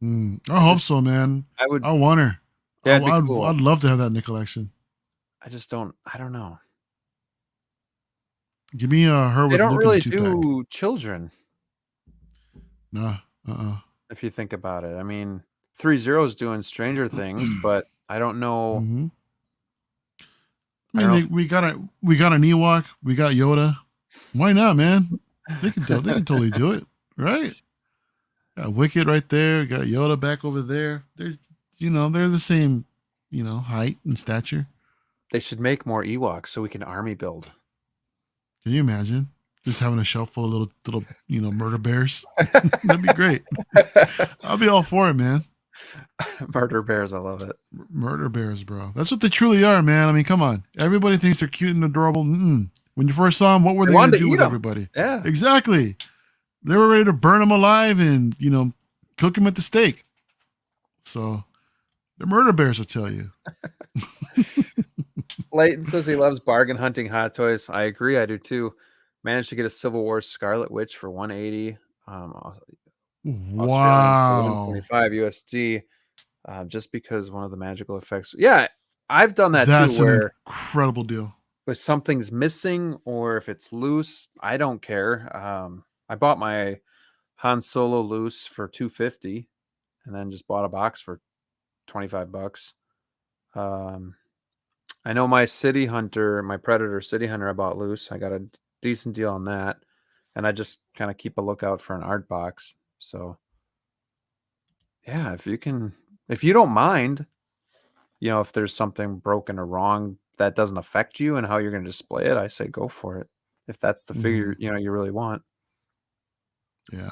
I hope so, man.
I would.
I want her.
Yeah, it'd be
I'd
cool.
love to have that in the collection.
I just don't. I don't know.
Give me her
They
with
don't
Luke in a
really
2-pack.
do children,
Nah.
if you think about it. I mean, 3-0's doing Stranger Things, but I don't know.
Mm-hmm.
I
I
don't know.
mean, we got an Ewok. We got Yoda. Why not, man? They can totally do it, right? Got Wicket right there. Got Yoda back over there. They're the same, height and stature.
They should make more Ewoks so we can army build.
Can you imagine just having a shelf full of little murder bears? That'd be great. I'll be all for it, man.
Murder bears, I love it.
Murder bears, bro. That's what they truly are, man. I mean, come on. Everybody thinks they're cute and adorable. Mm-mm. When you first saw them, what were they going
wanted
to
to
do
eat
with
'em.
everybody?
Yeah.
Exactly. They were ready to burn them alive and cook them at the stake. So the murder bears will tell you.
Leighton says he loves bargain hunting Hot Toys. I agree. I do too. Managed to get a Civil War Scarlet Witch for 180. Australian for
Wow.
125 USD. Just because one of the magical effects. Yeah, I've done that too,
That's an
where
incredible deal.
if something's missing or if it's loose, I don't care. I bought my Han Solo loose for 250 and then just bought a box for 25 bucks. I know my City Hunter, my Predator City Hunter I bought loose. I got a decent deal on that. And I just kind of keep a lookout for an art box. So yeah, if you don't mind, if there's something broken or wrong, that doesn't affect you and how you're going to display it, I say go for it. If that's the figure, you really want.
Yeah.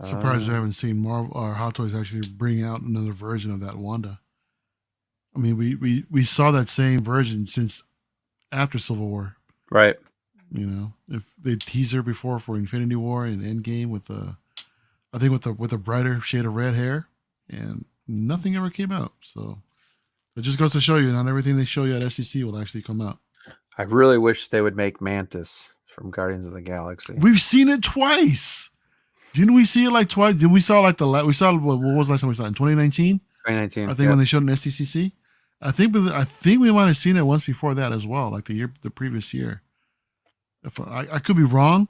Surprised we haven't seen Marvel or Hot Toys actually bring out another version of that Wanda. I mean, we saw that same version since after Civil War.
Right.
If they teased her before for Infinity War and Endgame with I think with a brighter shade of red hair, and nothing ever came out. So it just goes to show you, not everything they show you at SCC will actually come out.
I really wish they would make Mantis from Guardians of the Galaxy.
We've seen it twice. Didn't we see it like twice? Did we saw like we saw what was the last time we saw it? In 2019?
2019.
I think when they showed it in SDCC. I think we might have seen it once before that as well, like the previous year. If I could be wrong,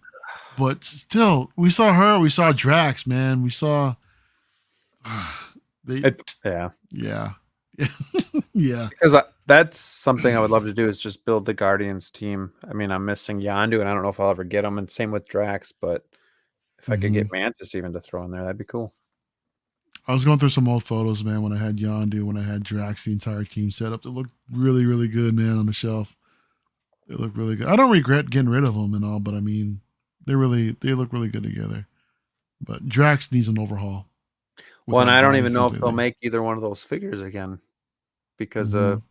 but still, we saw her. We saw Drax, man. We saw.
Yeah.
Yeah.
Because that's something I would love to do, is just build the Guardians team. I mean, I'm missing Yondu, and I don't know if I'll ever get him. And same with Drax, but if I could get Mantis even to throw in there, that'd be cool.
I was going through some old photos, man, when I had Yondu, when I had Drax, the entire team set up. It looked really, really good, man, on the shelf. They look really good. I don't regret getting rid of them and all, but I mean, they look really good together. But Drax needs an overhaul.
Well, and I don't even know if they'll make either one of those figures again, because of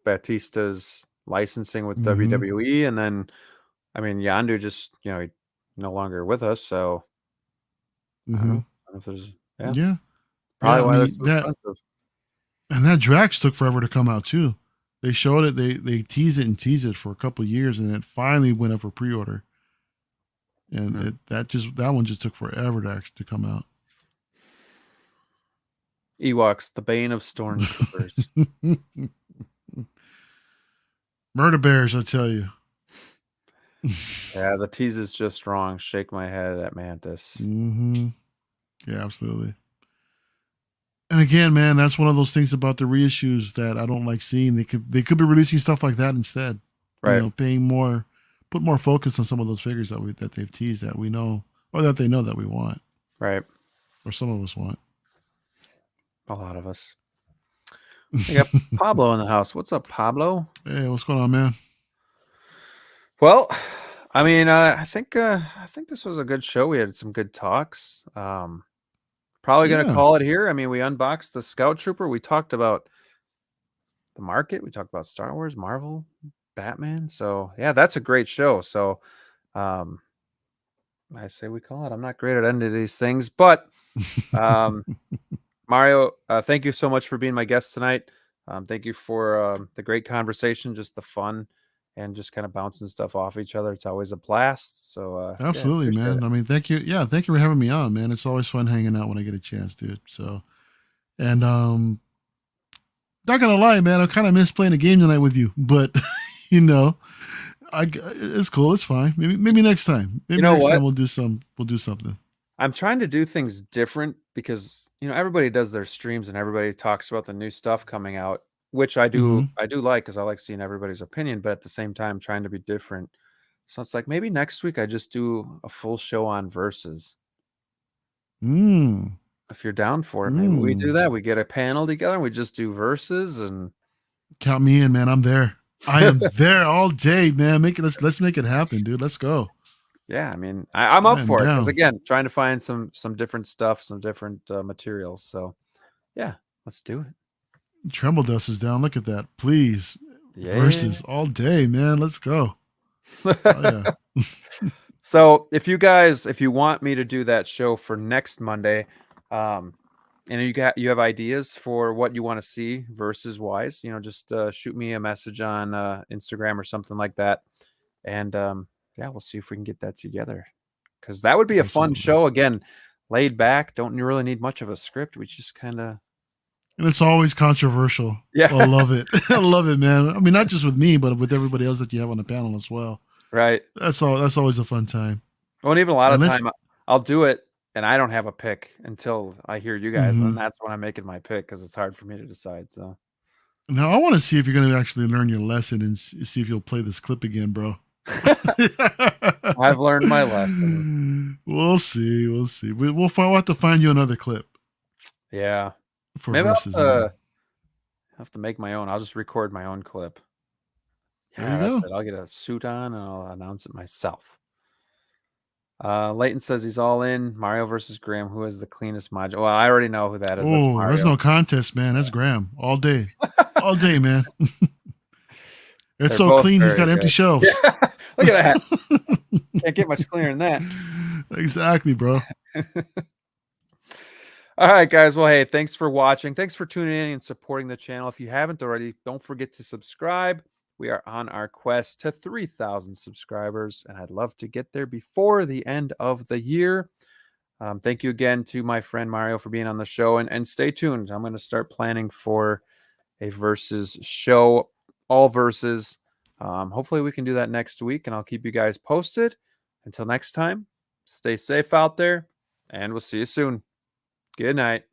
Batista's licensing with WWE, and then, I mean, Yondu just, he's no longer with us, so I don't know if there's probably why they're so expensive.
And that Drax took forever to come out too. They showed it, they teased it for a couple of years, and it finally went up for pre-order. And that one just took forever to come out.
Ewoks, the bane of stormtroopers.
Murder bears, I tell you.
Yeah, the tease is just wrong. Shake my head at Mantis.
Yeah, absolutely. And again, man, that's one of those things about the reissues that I don't like seeing. They could be releasing stuff like that instead.
Right.
Put more focus on some of those figures that they've teased that we know, or that they know that we want.
Right.
Or some of us want.
A lot of us. We got Pablo in the house. What's up, Pablo?
Hey, what's going on, man?
Well, I mean, I think this was a good show. We had some good talks. Probably going to call it here. I mean, we unboxed the Scout Trooper. We talked about the market. We talked about Star Wars, Marvel, Batman. So yeah, that's a great show. So I say we call it. I'm not great at any of these things, but Mario, thank you so much for being my guest tonight. Thank you for the great conversation, just the fun, and just kind of bouncing stuff off each other. It's always a blast. So
absolutely, man. I mean, thank you. Yeah, thank you for having me on, man. It's always fun hanging out when I get a chance, dude. So, and not gonna lie, man, I kind of miss playing a game tonight with you, but it's cool. It's fine. Maybe next time. Maybe next time we'll do something.
I'm trying to do things different because everybody does their streams and everybody talks about the new stuff coming out, which I do like, because I like seeing everybody's opinion, but at the same time trying to be different. So it's like, maybe next week I just do a full show on verses. If you're down for it, maybe we do that. We get a panel together and we just do verses, and
count me in, man. I'm there. I am there all day, man. Let's make it happen, dude. Let's go.
Yeah, I mean, I'm up for it, because again, trying to find some different stuff, some different materials. So yeah, let's do it.
Tremble Dust is down. Look at that, please. Yeah. Versus all day, man. Let's go. Yeah.
So if you want me to do that show for next Monday, and you have ideas for what you want to see versus wise, just shoot me a message on Instagram or something like that, and we'll see if we can get that together, because that would be a fun show. Again, laid back, don't really need much of a script. We just kind of.
And it's always controversial.
Yeah.
I love it. I love it, man. I mean, not just with me, but with everybody else that you have on the panel as well.
Right.
That's always a fun time.
Well, and even a lot of time I'll do it and I don't have a pick until I hear you guys. And that's when I'm making my pick, because it's hard for me to decide. So
now I want to see if you're going to actually learn your lesson and see if you'll play this clip again, bro.
I've learned my lesson.
We'll see. We'll have to find you another clip.
Yeah.
For versus.
have to make my own. I'll just record my own clip.
There you
Yeah, that's
go.
it. I'll get a suit on and I'll announce it myself. Leighton says he's all in. Mario versus Graham. Who has the cleanest module? Well, I already know who that is. That's
Oh, there's
Mario.
no contest, man. That's Graham all day, all day, man. It's
They're
so
both
clean. He's
very
got empty
good.
shelves.
Yeah. Look at that. Can't get much cleaner than that.
Exactly, bro.
All right, guys. Well, hey, thanks for watching. Thanks for tuning in and supporting the channel. If you haven't already, don't forget to subscribe. We are on our quest to 3,000 subscribers, and I'd love to get there before the end of the year. Thank you again to my friend Mario for being on the show, and stay tuned. I'm going to start planning for a versus show, all versus. Hopefully we can do that next week, and I'll keep you guys posted. Until next time, stay safe out there, and we'll see you soon. Good night.